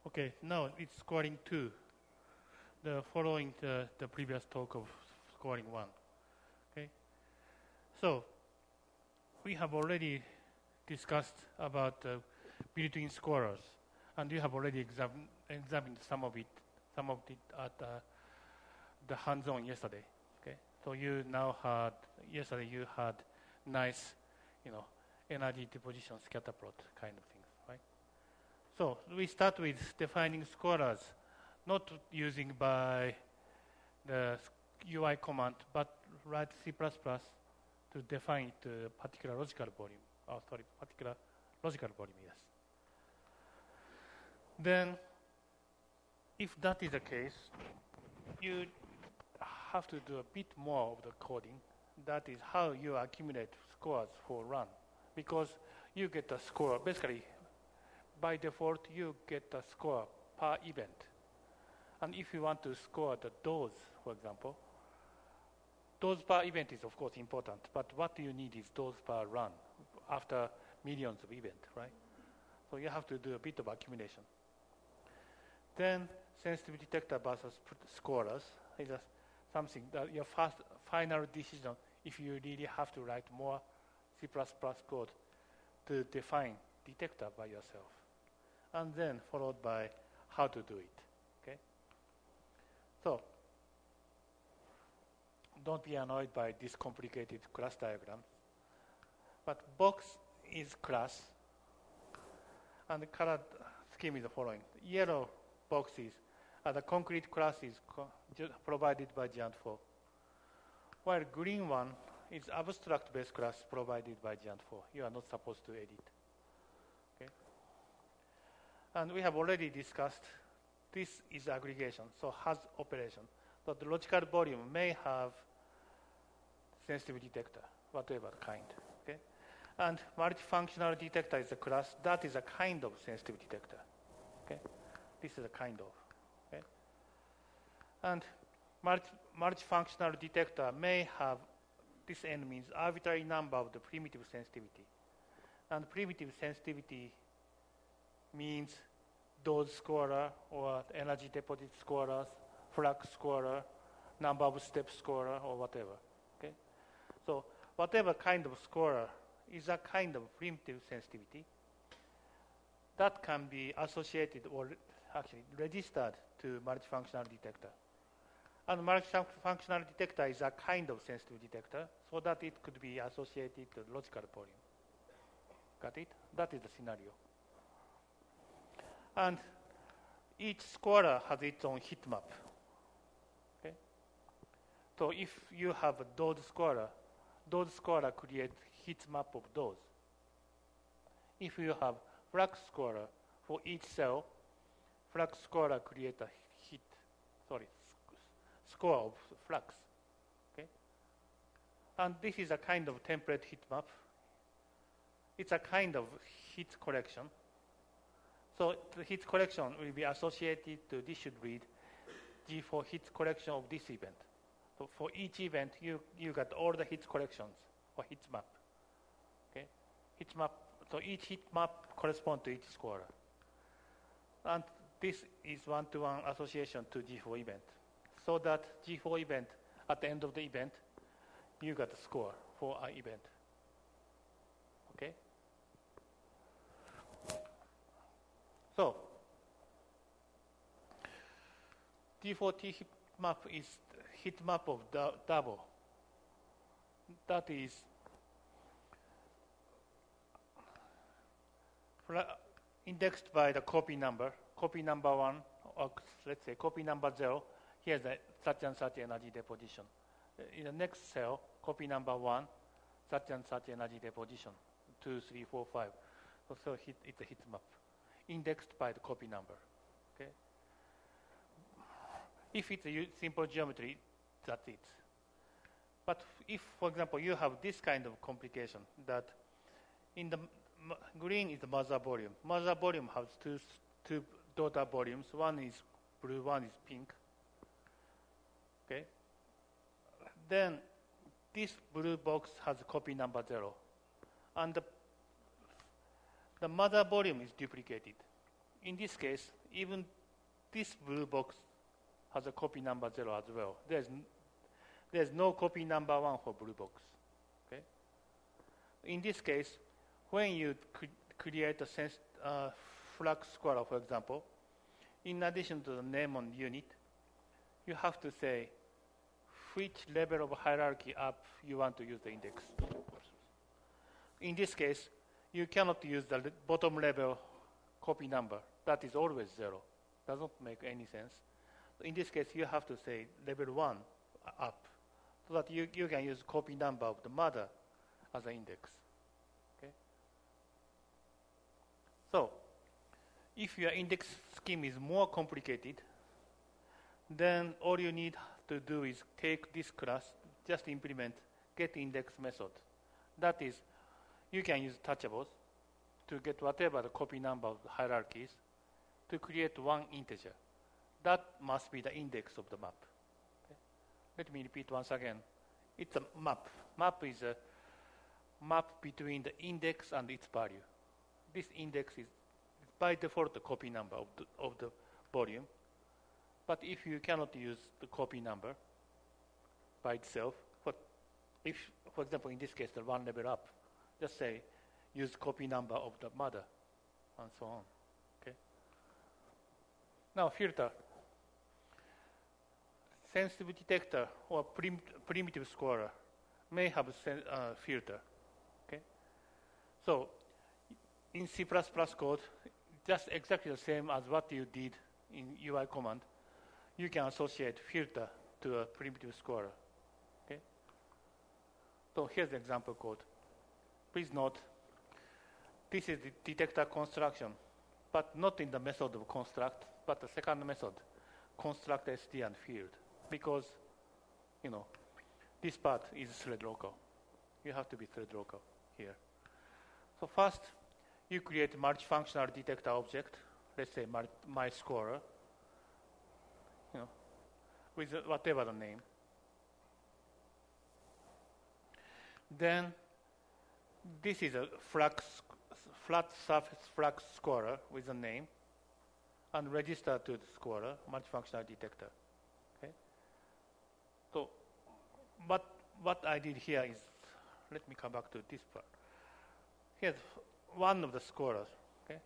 Okay, now it's scoring 2. The following the previous talk of scoring 1. Okay, so we have already discussed about built-in scorers, and you have already examined some of it at the hands-on yesterday. Okay, so yesterday you had nice, energy deposition scatter plot kind of things, right? So we start with defining scorers, not using by the UI command, but write C++ to define the particular logical volume. Particular logical volume, yes. Then, if that is the case, you have to do a bit more of the coding. That is how you accumulate scores for run, because you get a score. Basically, by default, you get a score per event. And if you want to score the dose, for example, dose per event is, of course, important. But what you need is dose per run after millions of events, right? So you have to do a bit of accumulation. Then sensitivity detector versus scorers is something that your final decision if you really have to write more C++ code to define detector by yourself. And then followed by how to do it. Okay? So don't be annoyed by this complicated class diagram. But box is class, and the color scheme is the following. Yellow boxes are the concrete classes provided by Geant4, while green one is abstract-based class provided by Geant4. You are not supposed to edit. Okay? And we have already discussed this is aggregation, so has operation. So the logical volume may have sensitivity detector, whatever kind. Okay? And multifunctional detector is a class that is a kind of sensitivity detector. Okay? This is a kind of. Okay? And multifunctional detector may have, this n means arbitrary number of the primitive sensitivity. And primitive sensitivity means dose scorer or energy deposit scorers, flux scorer, number of step scorer, or whatever. Okay? So whatever kind of scorer is a kind of primitive sensitivity that can be associated or actually registered to multifunctional detector. And multifunctional detector is a kind of sensitive detector so that it could be associated to logical volume. Got it? That is the scenario. And each scorer has its own heat map. Okay? So if you have a dose scorer creates heat map of dose. If you have flux scorer for each cell, flux scorer creates a score of flux. Okay? And this is a kind of template heat map. It's a kind of heat collection. So the heat collection will be associated to, this should read G4 heat collection of this event. So for each event, you got all the heat collections for heat map. Okay? Heat map, so each heat map corresponds to each scorer. And this is one-to-one association to G4 event. So that G4 event, at the end of the event, you got a score for an event. Okay? So, G4T heat map is heat map of double. That is indexed by the copy number 1, or let's say copy number 0. Here's the such and such energy deposition. In the next cell, copy number 1, such and such energy deposition, 2, 3, 4, 5. So it's a heat map, indexed by the copy number. Okay. If it's a simple geometry, that's it. But if, for example, you have this kind of complication, that in the green is the mother volume. Mother volume has two daughter volumes. One is blue, one is pink. Okay. Then this blue box has copy number 0. And the mother volume is duplicated. In this case, even this blue box has a copy number 0 as well. There's no copy number 1 for blue box. Okay. In this case, when you create a flux scorer, for example, in addition to the name on unit, you have to say which level of hierarchy up you want to use the index. In this case, you cannot use the bottom level copy number. That is always 0. Doesn't make any sense. In this case, you have to say level 1 up, so that you can use copy number of the mother as an index. Okay. So, if your index scheme is more complicated, then all you need to do is take this class, just implement getIndex method. That is, you can use touchables to get whatever the copy number of the hierarchies to create one integer. That must be the index of the map. Okay? Let me repeat once again. It's a map. Map is a map between the index and its value. This index is by default the copy number of the volume. But if you cannot use the copy number by itself, if, for example, in this case, the one level up, just say use copy number of the mother, and so on. Okay. Now filter. Sensitive detector or primitive scorer may have a filter. Okay. So in C++ code, just exactly the same as what you did in UI command, you can associate filter to a primitive scorer. Okay. So here's the example code. Please note, this is the detector construction, but not in the method of construct, but the second method, construct SD and field, because, this part is thread local. You have to be thread local here. So first, you create multifunctional detector object, let's say my scorer, with whatever the name. Then this is a flat surface flux scorer with a name, and register to the scorer, multifunctional detector. Okay. So, what I did here is, let me come back to this part. Here's one of the scorers, okay,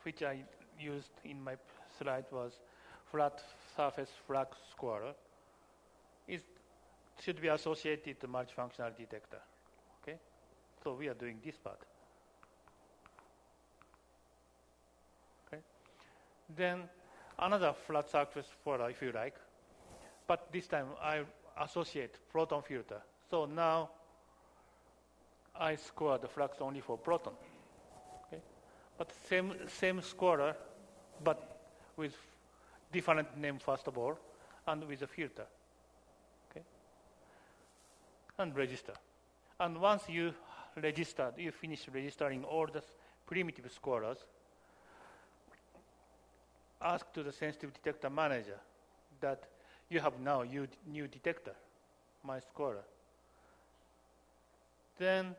which I used in my slide was flat surface flux scorer. It should be associated to multifunctional detector. Okay, so we are doing this part. Okay, then another flat surface scorer, if you like, but this time I associate proton filter. So now I score the flux only for proton. Okay, but same scorer, but with different name first of all, and with a filter. Okay, and register. And once you registered, you finish registering all the primitive scorers, ask to the sensitive detector manager that you have now new detector, my scorer. Then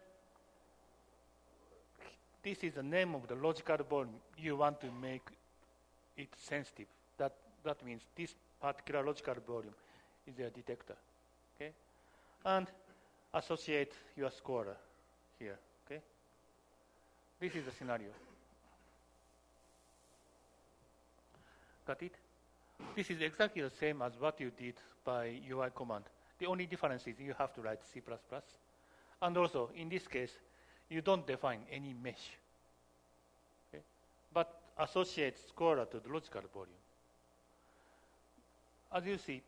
this is the name of the logical volume you want to make it sensitive. That means this particular logical volume is a detector. Okay, and associate your scorer here. Okay, this is the scenario. Got it? This is exactly the same as what you did by UI command. The only difference is you have to write C++. And also, in this case, you don't define any mesh. Okay? But associate scorer to the logical volume. As you see,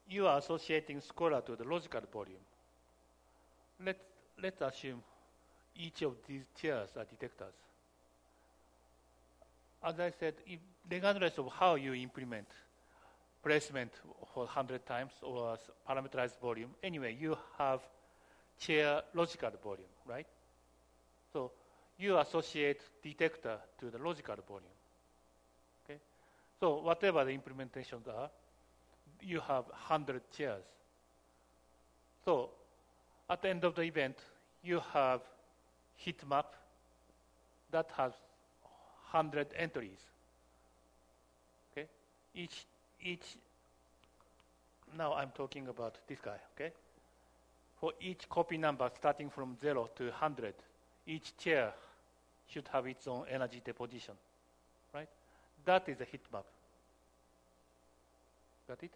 you are associating scorer to the logical volume. Let's assume each of these chairs are detectors. As I said, regardless of how you implement placement for 100 times or parameterized volume, anyway, you have chair logical volume, right? So you associate detector to the logical volume. Okay? So whatever the implementations are, you have 100 chairs. So at the end of the event, you have heat map that has 100 entries. Okay? Each now I'm talking about this guy, okay? For each copy number starting from 0 to 100, each chair should have its own energy deposition, right? That is a heat map. Got it?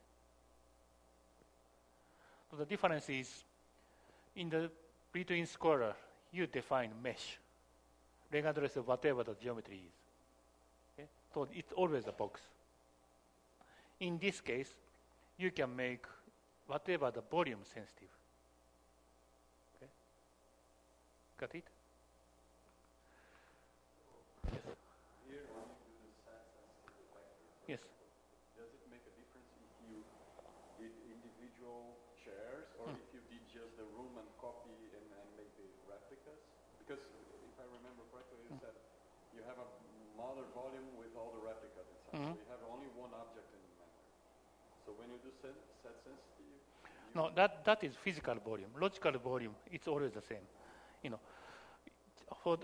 So the difference is between scorer, you define mesh, regardless of whatever the geometry is. Okay? So it's always a box. In this case, you can make whatever the volume sensitive. Okay? Got it? Yes. Here, when you do the sensitive vector, Yes. does it make a difference if you did individual chairs or if you did just the room and copy and make the replicas? Because if I remember correctly, you said you have a mother volume with all the replicas inside. So you have only one object in the memory. So when you do set sensitive, No, that is physical volume. Logical volume, it's always the same. For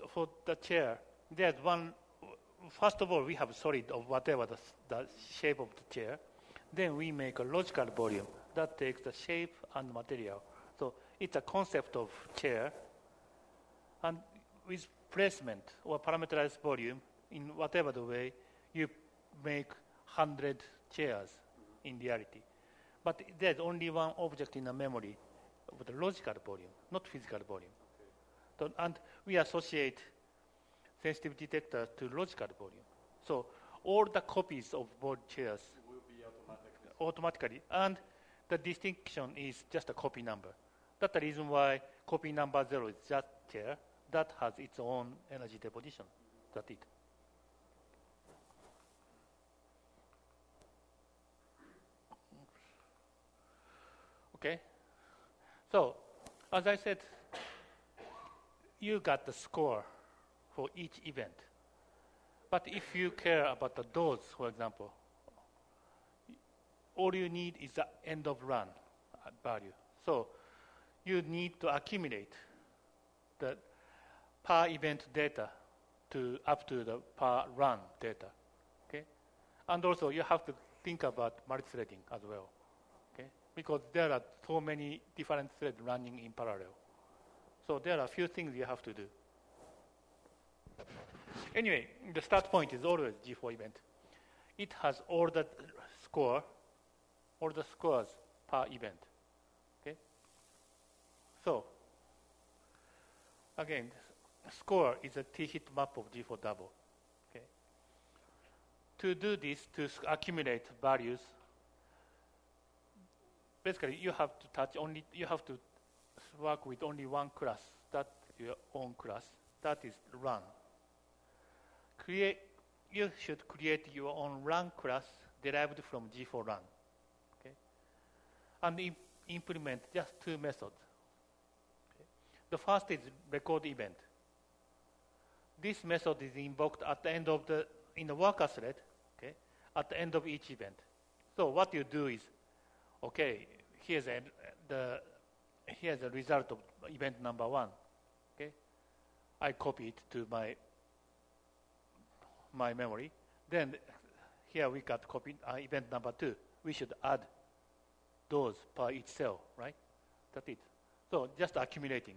the chair, there's one. First of all, we have solid of whatever the shape of the chair, Then we make a logical volume that takes the shape and material. So it's a concept of chair, and with placement or parameterized volume, in whatever the way, you make 100 chairs in reality. But there's only one object in the memory of the logical volume, not physical volume. So, and we associate sensitivity detector to logical volume. So all the copies of both chairs will be automatically, and the distinction is just a copy number. That's the reason why copy number 0 is just chair that has its own energy deposition. That's it. Okay. So, as I said, you got the score for each event. But if you care about the dose, for example, all you need is the end of run value. So you need to accumulate the per event data to up to the per run data. Okay? And also you have to think about multi-threading as well. Okay? Because there are so many different threads running in parallel. So there are a few things you have to do. Anyway, the start point is always G4 event. It has all the scores per event. Okay? So, again, score is a T-hit map of G4 double. Okay? To do this, to accumulate values, basically you have to work with only one class, that's your own class, that is run. You should create your own run class derived from G4 run. Okay? And implement just two methods. Okay? The first is record event. This method is invoked at the end of in the worker thread, okay, at the end of each event. So what you do is, okay, here's the result of event number 1. Okay, I copy it to my memory. Then here we got copy event number 2. We should add those per each cell, right? That's it. So just accumulating.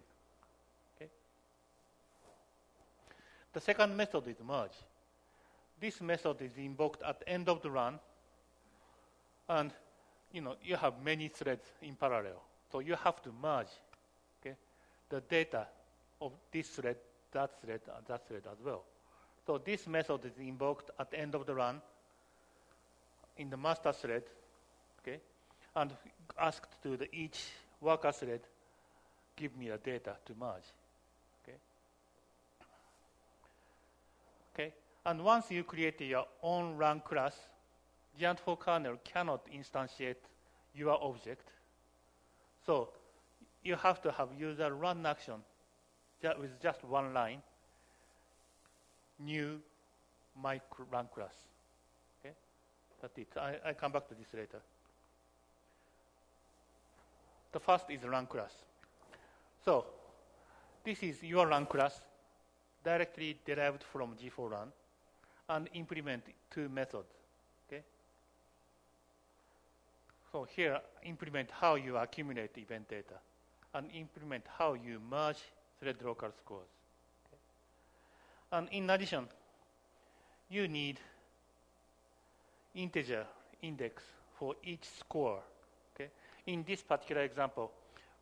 Okay. The second method is merge. This method is invoked at the end of the run, and you have many threads in parallel. So you have to merge, okay, the data of this thread, that thread, and that thread as well. So this method is invoked at the end of the run in the master thread, okay, and asked to each worker thread, give me the data to merge, okay. Okay, and once you create your own run class, Geant4 kernel cannot instantiate your object. So you have to have user run action with just one line, new run class. Okay, that's it. I come back to this later. The first is run class. So this is your run class, directly derived from G4 run, and implement two methods. Okay. So here, implement how you accumulate event data, and implement how you merge thread local scores. Okay. And in addition, you need integer index for each score. Okay. In this particular example,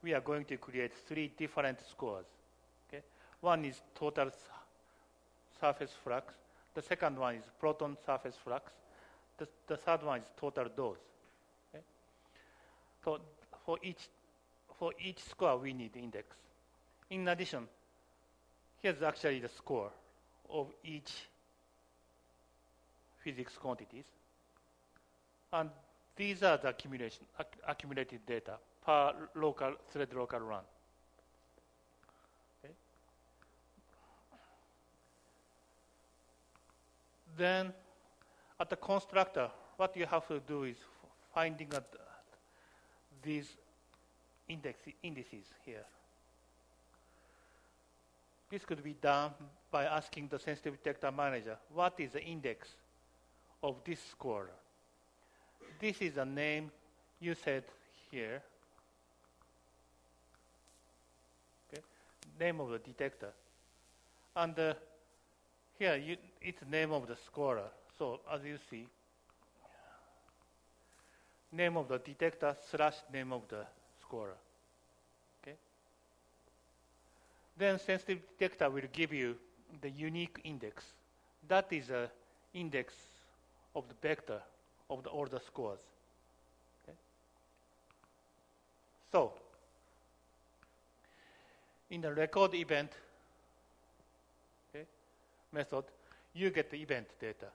we are going to create 3 different scores. Okay. One is total surface flux. The second one is proton surface flux. The third one is total dose. Okay. So for each score, we need index. In addition, here's actually the score of each physics quantities. And these are the accumulated data per thread local run. Okay. Then at the constructor, what you have to do is finding these indices here. This could be done by asking the sensitivity detector manager, what is the index of this score? this is a name you set here. Okay, name of the detector. And here it's the name of the scorer. So as you see, name of the detector / name of the scorer. Okay. Then sensitive detector will give you the unique index. That is an index of the vector of all the scores. Okay. So in the record event method, you get the event data.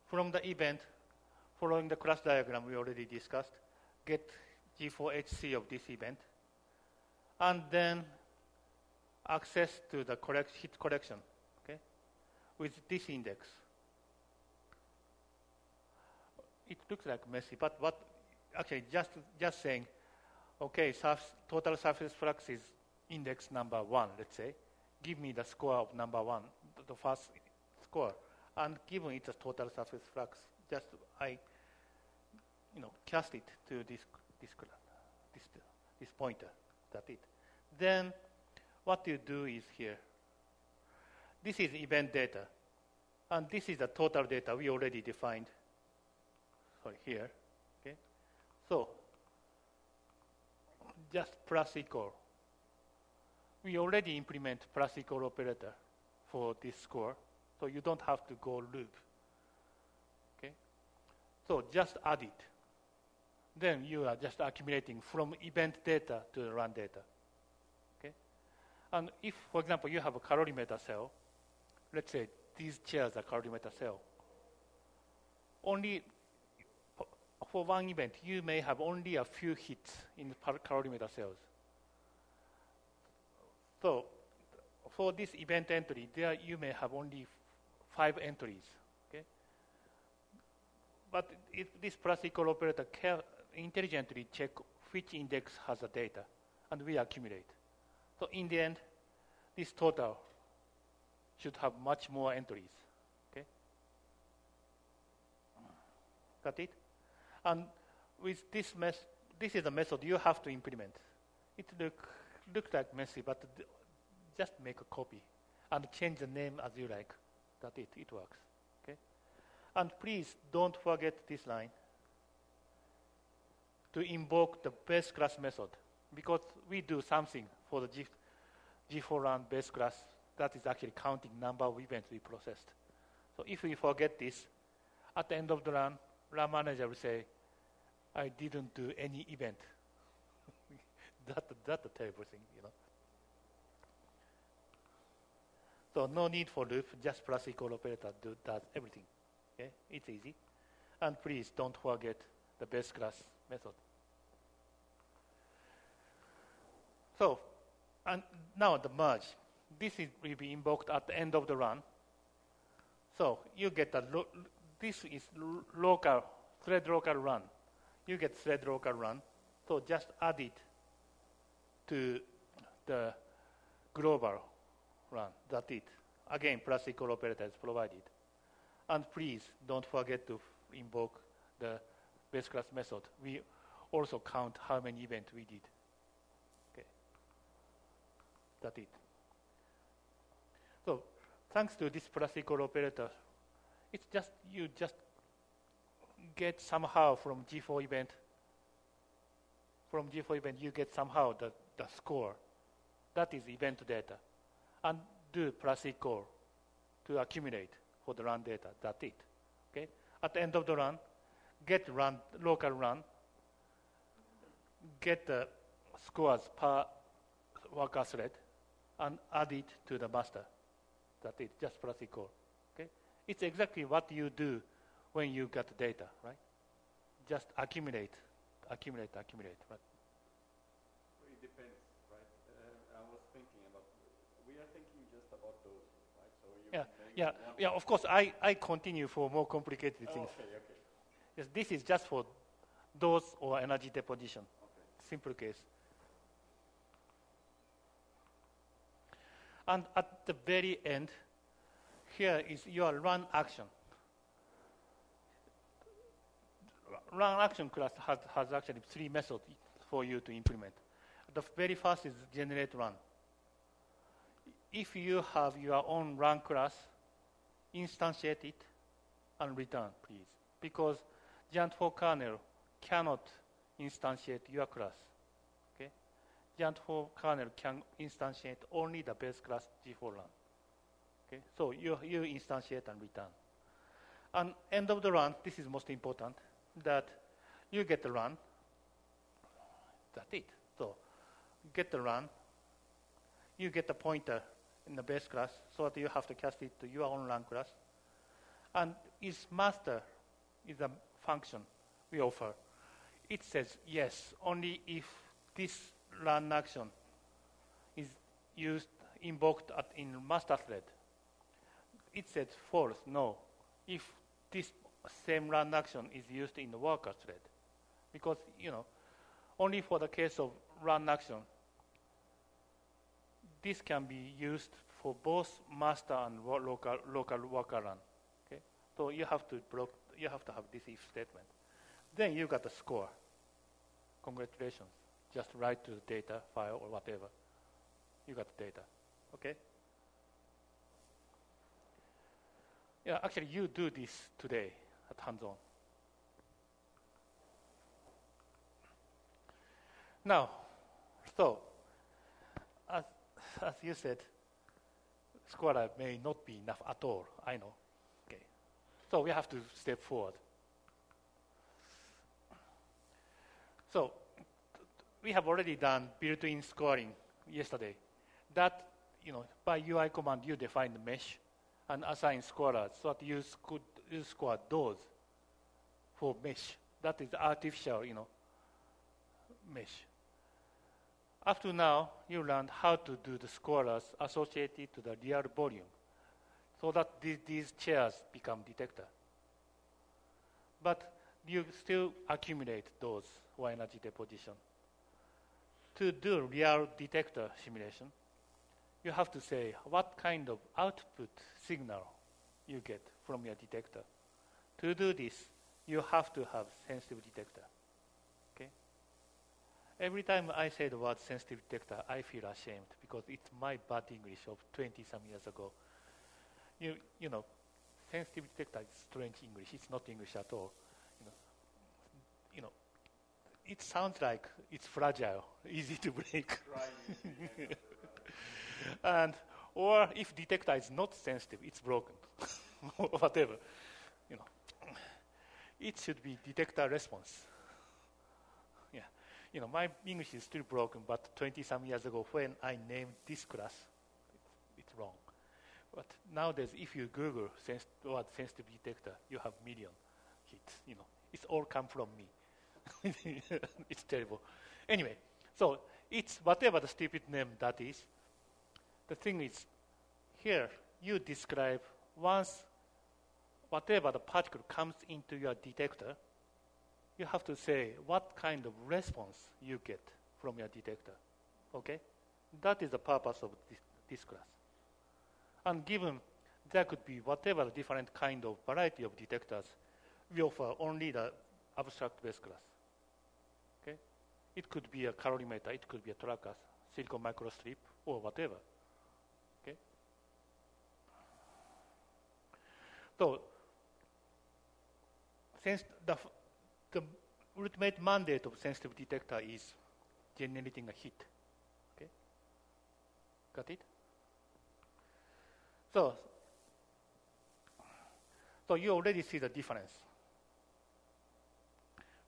From the event, following the class diagram we already discussed, get G4HC of this event, and then access to the hit collection, okay, with this index. It looks like messy, but what actually just saying, okay, total surface flux is index number 1, let's say. Give me the score of number 1, the first score, and given it's a total surface flux, just I, cast it to this pointer. That's it. Then what you do is here. This is event data, and this is the total data we already defined. Sorry, here. Okay. So just plus equal. We already implement plus equal operator for this score, so you don't have to go loop. Okay? So just add it. Then you are just accumulating from event data to the run data. Okay? And if, for example, you have a calorimeter cell, let's say these chairs are calorimeter cell. Only for one event, you may have only a few hits in calorimeter cells. So for this event entry, there you may have only 5 entries. Okay? But this plus equal operator can intelligently check which index has the data, and we accumulate. So in the end, this total should have much more entries. Okay? Got it? And with this this is a method you have to implement. It looks like messy, but just make a copy and change the name as you like. That's it. It works. Okay? And please don't forget this line to invoke the base class method, because we do something for the G4 run base class that is actually counting number of events we processed. So if we forget this, at the end of the run manager will say, I didn't do any event. That's a terrible thing, So no need for loop, just plus equal operator does everything. Okay? It's easy. And please don't forget the base class method. So, and now the merge. This will be invoked at the end of the run. So you get this is thread local run. You get thread local run. So just add it to the global run. That's it. Again, plus equal operator is provided. And please don't forget to invoke the base class method. We also count how many events we did. Okay. That's it. So thanks to this plus equal operator, it's just you just get somehow from G4 event. From G4 event, you get somehow the score. That is event data. And do plus equal to accumulate for the run data. That's it. Okay? At the end of the run, get local run, get the scores per worker thread, and add it to the master. That's it. Just plus equal. Okay? It's exactly what you do when you get data, right? Just accumulate. Right? It depends, right? I was thinking about, we are thinking just about those, right? So Yeah. Of course, I continue for more complicated things. Okay. Yes, this is just for dose or energy deposition. Okay. Simple case. And at the very end, here is your run action. run action class has actually 3 methods for you to implement. The very first is generate run. If you have your own run class, instantiate it and return, please. Because Geant4 kernel cannot instantiate your class. Okay? Geant4 kernel can instantiate only the base class G4 run. Okay? So you instantiate and return. And end of the run, this is most important, that you get the run. That's it. So get the run. You get the pointer in the base class so that you have to cast it to your own run class. And its master is a function we offer. It says yes only if this run action is invoked in master thread. It says false, no, if this same run action is used in the worker thread. Because, only for the case of run action, this can be used for both master and local worker run. Okay? So you have to have this if statement. Then you got the score. Congratulations. Just write to the data file or whatever. You got the data. Okay? Yeah, actually you do this today at hands-on. Now, so as you said, Square may not be enough at all, I know. Okay. So we have to step forward. So we have already done built-in scoring yesterday. That, by UI command, you define the mesh and assign scorers so that you could score those for mesh. That is artificial, mesh. Up to now, you learned how to do the scorers associated to the real volume so that these chairs become detector. But you still accumulate those for energy deposition. To do real detector simulation, you have to say what kind of output signal you get from your detector. To do this, you have to have sensitive detector. Okay? Every time I say the word sensitive detector, I feel ashamed because it's my bad English of 20-some years ago. Sensitive detector is strange English. It's not English at all. It sounds like it's fragile, easy to break. Or if detector is not sensitive, it's broken, whatever. It should be detector response. Yeah, my English is still broken, but 20-some years ago when I named this class, it's wrong. But nowadays, if you Google word sensitive detector, you have million hits. It's all come from me. It's terrible. Anyway, so it's whatever the stupid name that is. The thing is, here you describe once whatever the particle comes into your detector, you have to say what kind of response you get from your detector. Okay? That is the purpose of this class. And given there could be whatever different kind of variety of detectors, we offer only the abstract base class. Okay? It could be a calorimeter, it could be a tracker, silicon microstrip, or whatever. Okay? So, since the ultimate mandate of sensitive detector is generating a hit. Okay? Got it? So you already see the difference.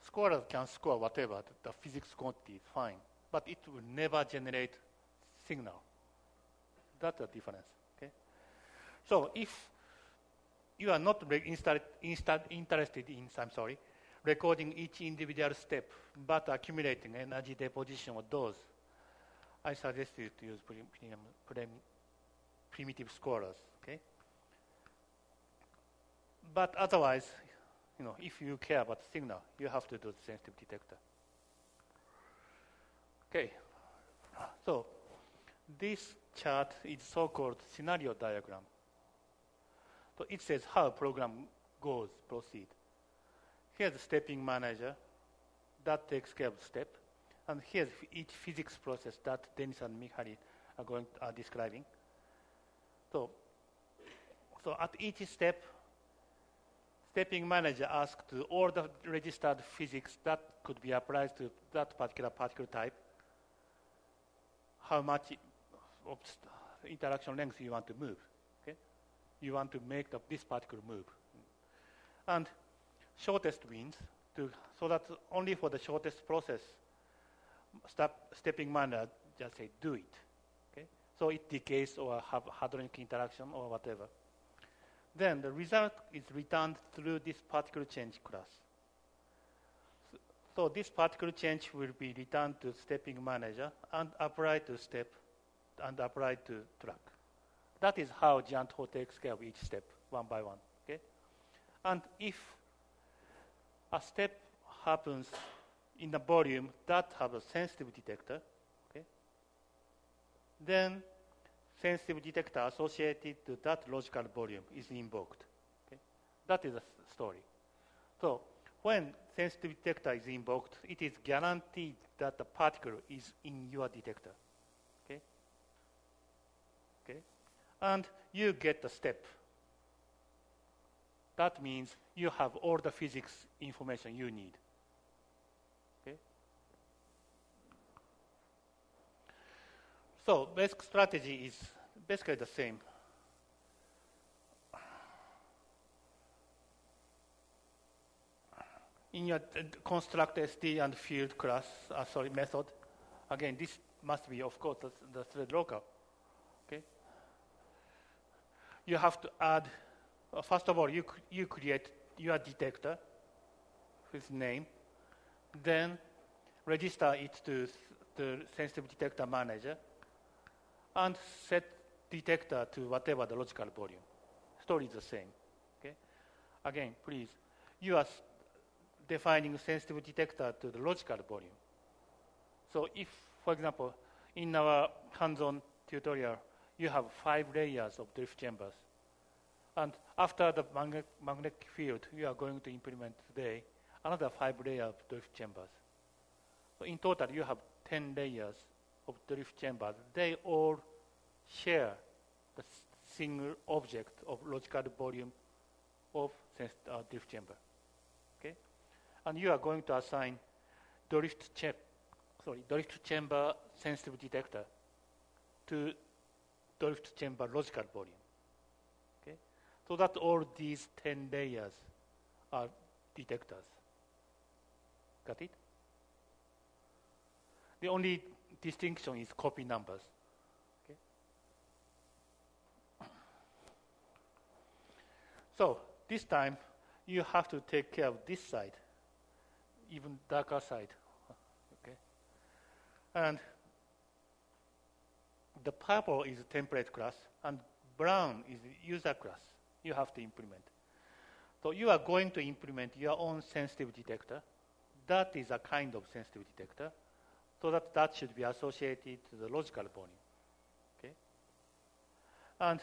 Scorers can score whatever, the physics quantity, fine. But it will never generate signal. That's the difference. Okay? So if you are not interested in, recording each individual step, but accumulating energy deposition of those, I suggest you to use primitive scorers. Okay? But otherwise, if you care about the signal, you have to do the sensitive detector. Okay. So this chart is so-called scenario diagram. So it says how program proceed. here's the stepping manager that takes care of the step. And here's each physics process that Dennis and Mihaly are describing. So at each step, stepping manager asks to all the registered physics that could be applied to that particular particle type, how much of interaction length you want to move. Okay? You want to make this particle move. And shortest wins, so that only for the shortest process, stepping manager just say, do it. Okay? So it decays or have hadronic interaction or whatever. Then the result is returned through this particle change class. So this particle change will be returned to stepping manager and applied to step and applied to track. That is how Geant4 takes care of each step one by one. Okay? And if a step happens in the volume that have a sensitive detector, okay, then sensitive detector associated to that logical volume is invoked. Okay? That is a story. So when sensitive detector is invoked, it is guaranteed that the particle is in your detector. Okay? Okay? And you get the step. That means you have all the physics information you need. Okay? So basic strategy is basically the same. In your construct SD and field class, method, again, this must be, of course, the thread local. Okay? You have to add, first of all, you create your detector with name, then register it to the sensitive detector manager, and set detector to whatever the logical volume. Story is the same. Okay? Again, please, you are defining sensitive detector to the logical volume. So if, for example, in our hands-on tutorial, you have 5 layers of drift chambers. And after the magnetic field you are going to implement today, another 5 layers of drift chambers. So in total, you have 10 layers of drift chambers. They all share the single object of logical volume of drift chamber. Okay? And you are going to assign drift chamber sensitive detector to drift chamber logical volume. Okay? So that all these 10 layers are detectors. Got it? The only distinction is copy numbers. Okay? So this time, you have to take care of this side, even darker side. Okay? And the purple is template class, and brown is user class you have to implement. So you are going to implement your own sensitive detector. That is a kind of sensitive detector, so that should be associated to the logical volume. Okay? And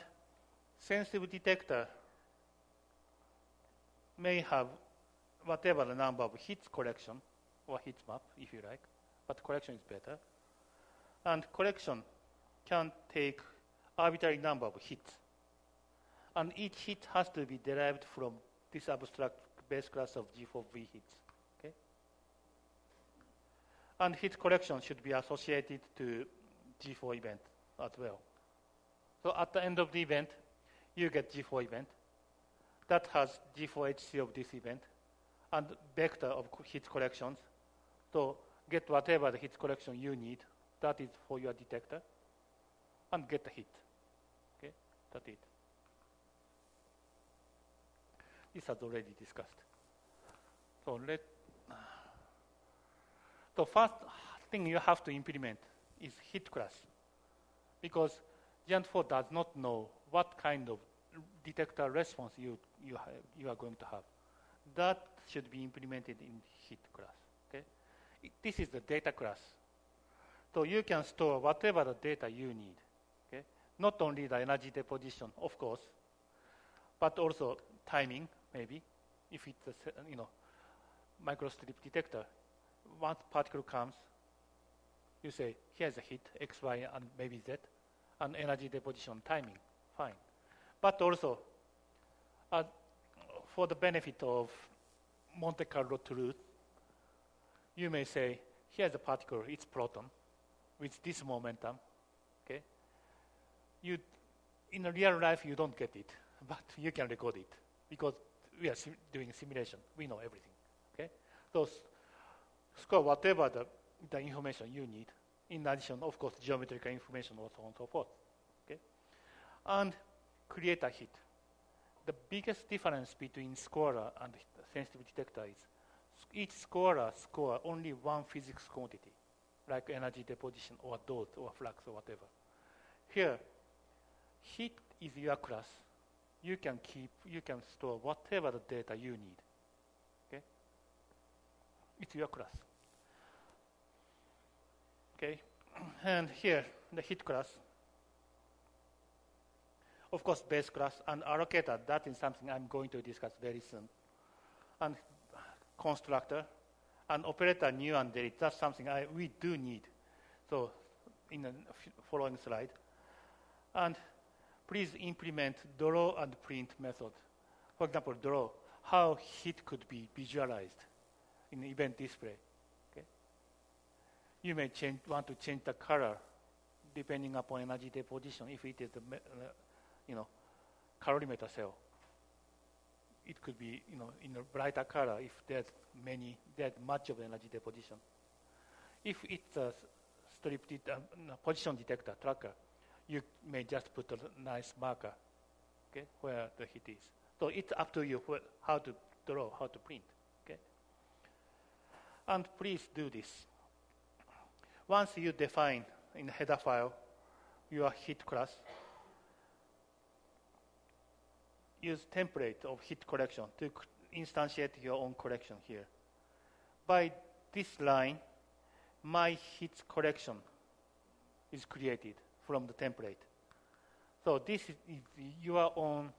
sensitive detector may have whatever the number of hits collection or hits map, if you like, but collection is better. And collection can take arbitrary number of hits. And each hit has to be derived from this abstract base class of G4V hits. Okay? And hit collection should be associated to G4 event as well. So at the end of the event, you get G4 event that has G4HC of this event and vector of hit collections. So get whatever the hit collection you need, that is for your detector, and get the hit. Okay, that's it. This was already discussed. So the first thing you have to implement is hit class, because Geant4 does not know what kind of detector response you are going to have. That should be implemented in hit class. Okay, this is the data class. So you can store whatever the data you need. Okay, not only the energy deposition, of course, but also timing, maybe, if it's microstrip detector. Once particle comes, you say, here's a heat, X, Y, and maybe Z, and energy deposition timing, fine. But also, for the benefit of Monte Carlo truth, you may say, here's a particle, it's proton, with this momentum, okay? In a real life, you don't get it, but you can record it, because we are doing simulation. We know everything, okay? So score whatever the information you need, in addition, of course, geometrical information, and so on and so forth, okay? And create a hit. The biggest difference between scorer and sensitive detector is each scorer score only one physics quantity, like energy deposition or dot or flux or whatever. Here, hit is your class. You can store whatever the data you need. Okay? It's your class. Okay? And here, the hit class. Of course, base class and allocator, that is something I'm going to discuss very soon. And constructor and operator new and delete, that's something we do need. So in the following slide. And please implement draw and print method. For example, draw, how heat could be visualized in event display. Okay? You may want to change the color depending upon energy deposition if it is the calorimeter cell. It could be in a brighter color if there's much of energy deposition. If it's a position detector tracker, you may just put a nice marker, okay, where the heat is. So it's up to you how to draw, how to print, okay? And please do this. Once you define in the header file your heat class, use template of heat collection to instantiate your own collection here. By this line, my heat collection is created from the template. So this is your own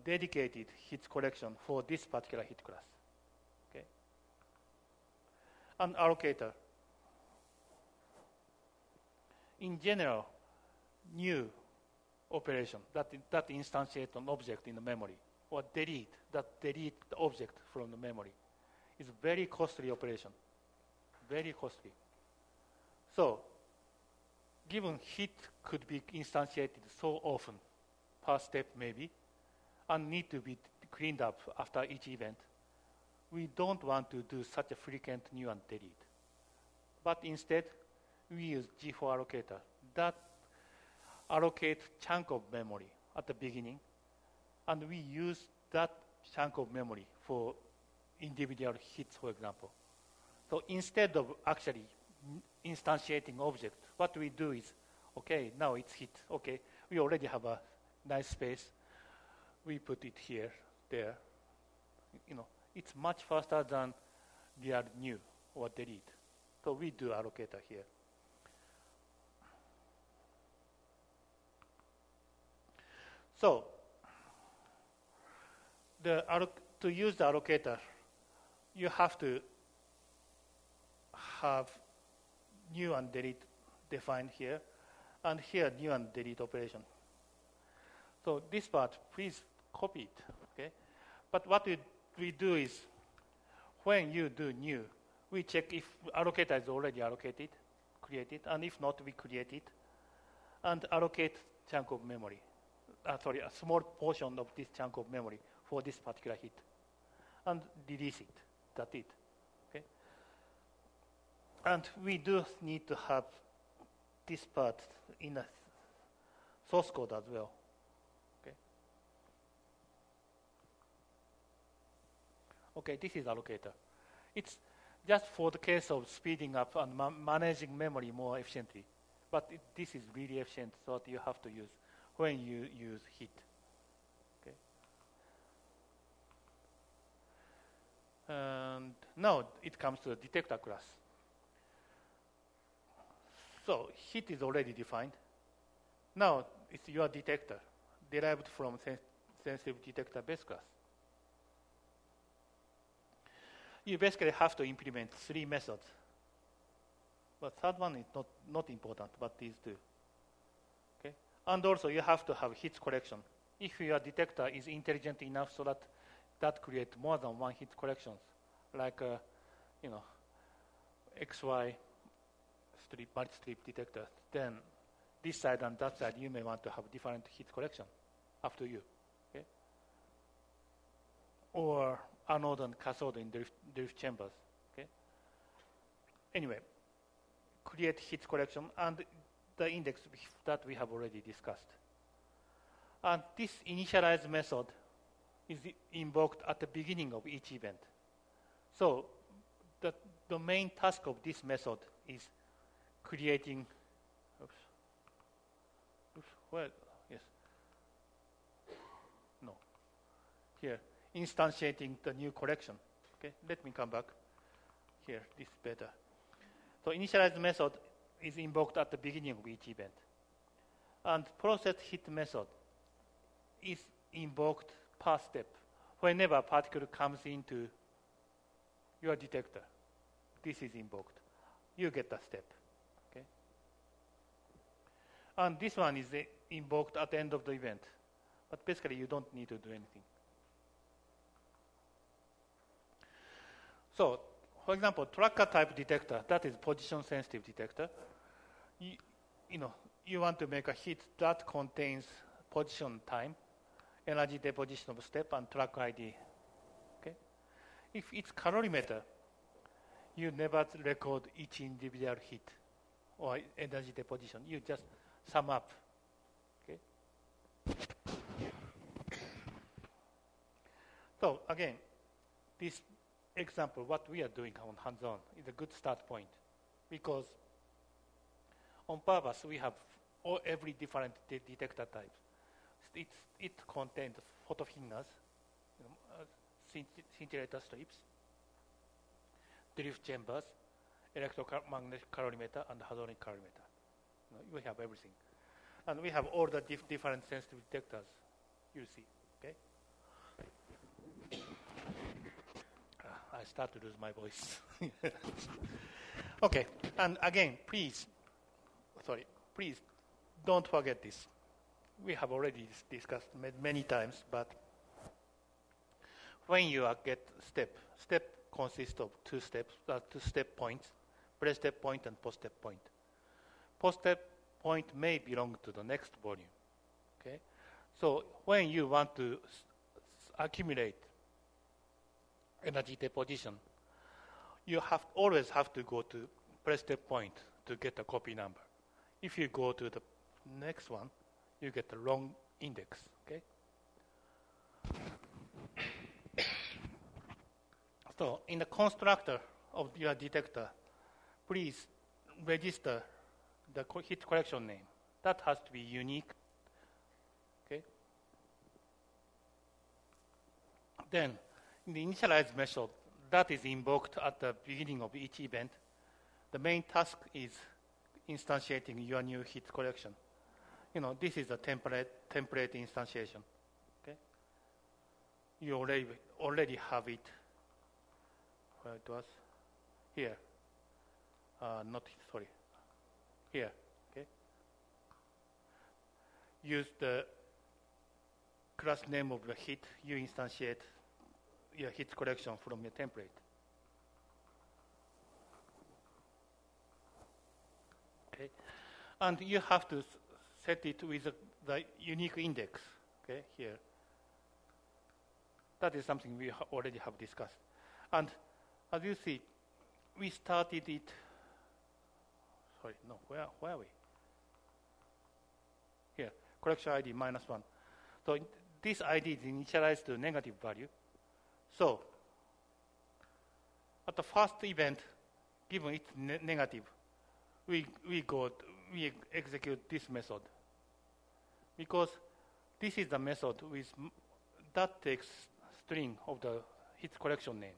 dedicated heat collection for this particular heat class. Okay. And allocator. In general, new operation that instantiate an object in the memory, or delete the object from the memory, is a very costly operation, very costly. So, given heat could be instantiated so often, per step maybe, and need to be cleaned up after each event, we don't want to do such a frequent new and delete. But instead, we use G4 allocator that allocate chunk of memory at the beginning, and we use that chunk of memory for individual hits, for example. So instead of actually instantiating object, what we do is, okay, now it's hit. Okay, we already have a nice space. We put it here, there. It's much faster than real new or delete. So we do allocator here. So, to use the allocator, you have to have new and delete defined here, and here new and delete operation. So this part, please copy it, okay? But what we do is, when you do new, we check if allocator is already created, and if not, we create it, and allocate chunk of memory. A small portion of this chunk of memory for this particular hit, and release it. That's it. Okay. And we do need to have this part in a source code as well. Okay. Okay, this is allocator. It's just for the case of speeding up and managing memory more efficiently, but this is really efficient, so that you have to use when you use hit. Okay. And now it comes to the detector class. So hit is already defined. Now it's your detector, derived from sensitive detector base class. you basically have to implement 3 methods. But third one is not important, but these two. Okay? And also you have to have hit correction. If your detector is intelligent enough so that creates more than one hit corrections, like XY strip, multi-strip detector, then this side and that side you may want to have different hit correction, up to you. Okay? Or anode and cathode in drift chambers. Okay? Anyway, create hit correction and the index that we have already discussed. And this initialize method is invoked at the beginning of each event. So the main task of this method is creating, instantiating the new correction. Okay, let me come back. Here, this is better. So initialize method is invoked at the beginning of each event. And process hit method is invoked per step. Whenever a particle comes into your detector, this is invoked. You get a step. Okay? And this one is invoked at the end of the event. But basically, you don't need to do anything. So, for example, tracker type detector, that is position sensitive detector. You want to make a hit that contains position time, energy deposition of step, and track ID. Okay? If it's calorimeter, you never record each individual hit or energy deposition. You just sum up. Okay? So again, this example, what we are doing on hands-on, is a good start point, because on purpose we have every different detector types. It contains photofingers, scintillator strips, drift chambers, electromagnetic calorimeter, and hadronic calorimeter. We have everything. And we have all the different sensitive detectors, you see. Okay? I start to lose my voice. Okay, and again, please don't forget this. We have already discussed many times, but when you get step consists of two step points, pre-step point and post-step point. Post-step point may belong to the next volume. Okay, so when you want to accumulate energy deposition, you always have to go to pre-step point to get a copy number. If you go to the next one, you get the wrong index. Okay. So in the constructor of your detector, please register the hit correction name. That has to be unique. Okay. Then in the initialize method that is invoked at the beginning of each event, the main task is instantiating your new hit correction. This is a template instantiation. Okay, you already have it. Where it was? Here. Here. Okay. Use the class name of the hit. You instantiate your hit correction from your template. Okay, and you have to set it with the unique index. Okay, here. That is something we already have discussed. And as you see, we started it. Sorry, no. Where are we? Here, correction ID -1. So this ID is initialized to negative value. So at the first event, given it's negative, we execute this method, because this is the method that takes string of the hit correction name.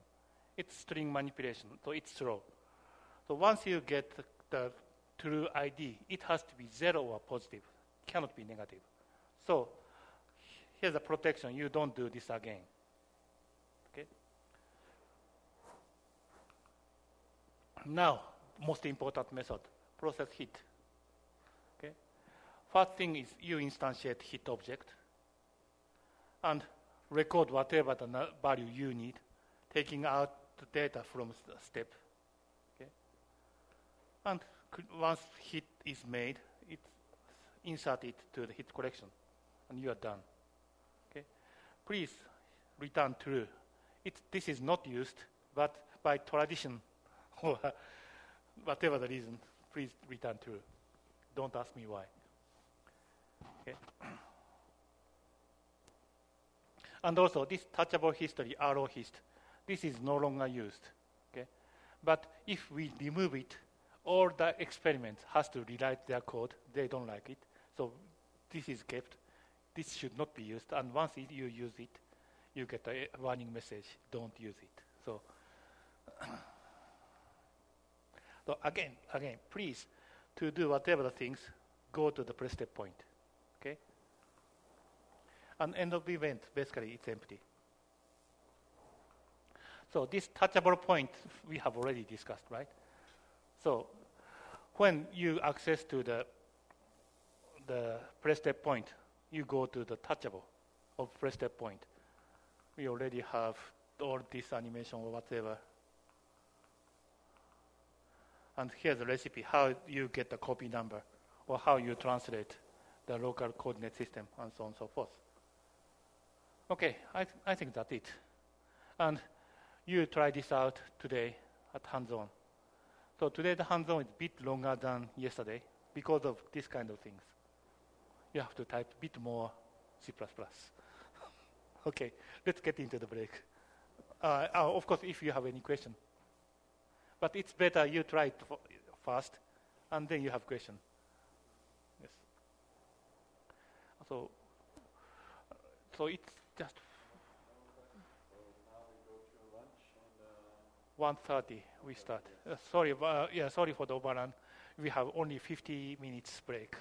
It's string manipulation, so it's slow. So once you get the true ID, it has to be 0 or positive. It cannot be negative. So here's a protection. You don't do this again. Okay. Now, most important method, process heat. Okay. First thing is you instantiate heat object and record whatever the value you need, taking out the data from the step. Okay. And once heat is made, insert it to the heat collection, and you are done. Okay. Please return true. This is not used, but by tradition or whatever the reason, please return true. Don't ask me why. Okay. And also, this touchable history, arrow hist, this is no longer used. Okay. But if we remove it, all the experiments has to rewrite their code. They don't like it. So this is kept. This should not be used. And once you use it, you get a warning message. Don't use it. So, so again, please, to do whatever the things, go to the press step point. Okay? And end of the event, basically, it's empty. So this touchable point we have already discussed, right? So when you access to the press step point, you go to the touchable of press step point. We already have all this animation or whatever. And here's the recipe, how you get the copy number or how you translate the local coordinate system and so on and so forth. Okay, I think that's it. And you try this out today at hands-on. So today the hands-on is a bit longer than yesterday because of this kind of things. You have to type a bit more C++. Okay, let's get into the break. Of course, if you have any question. But it's better you try it first, and then you have question. Yes. So it's just 1:30 we start. Sorry for the overrun. We have only 50 minutes break.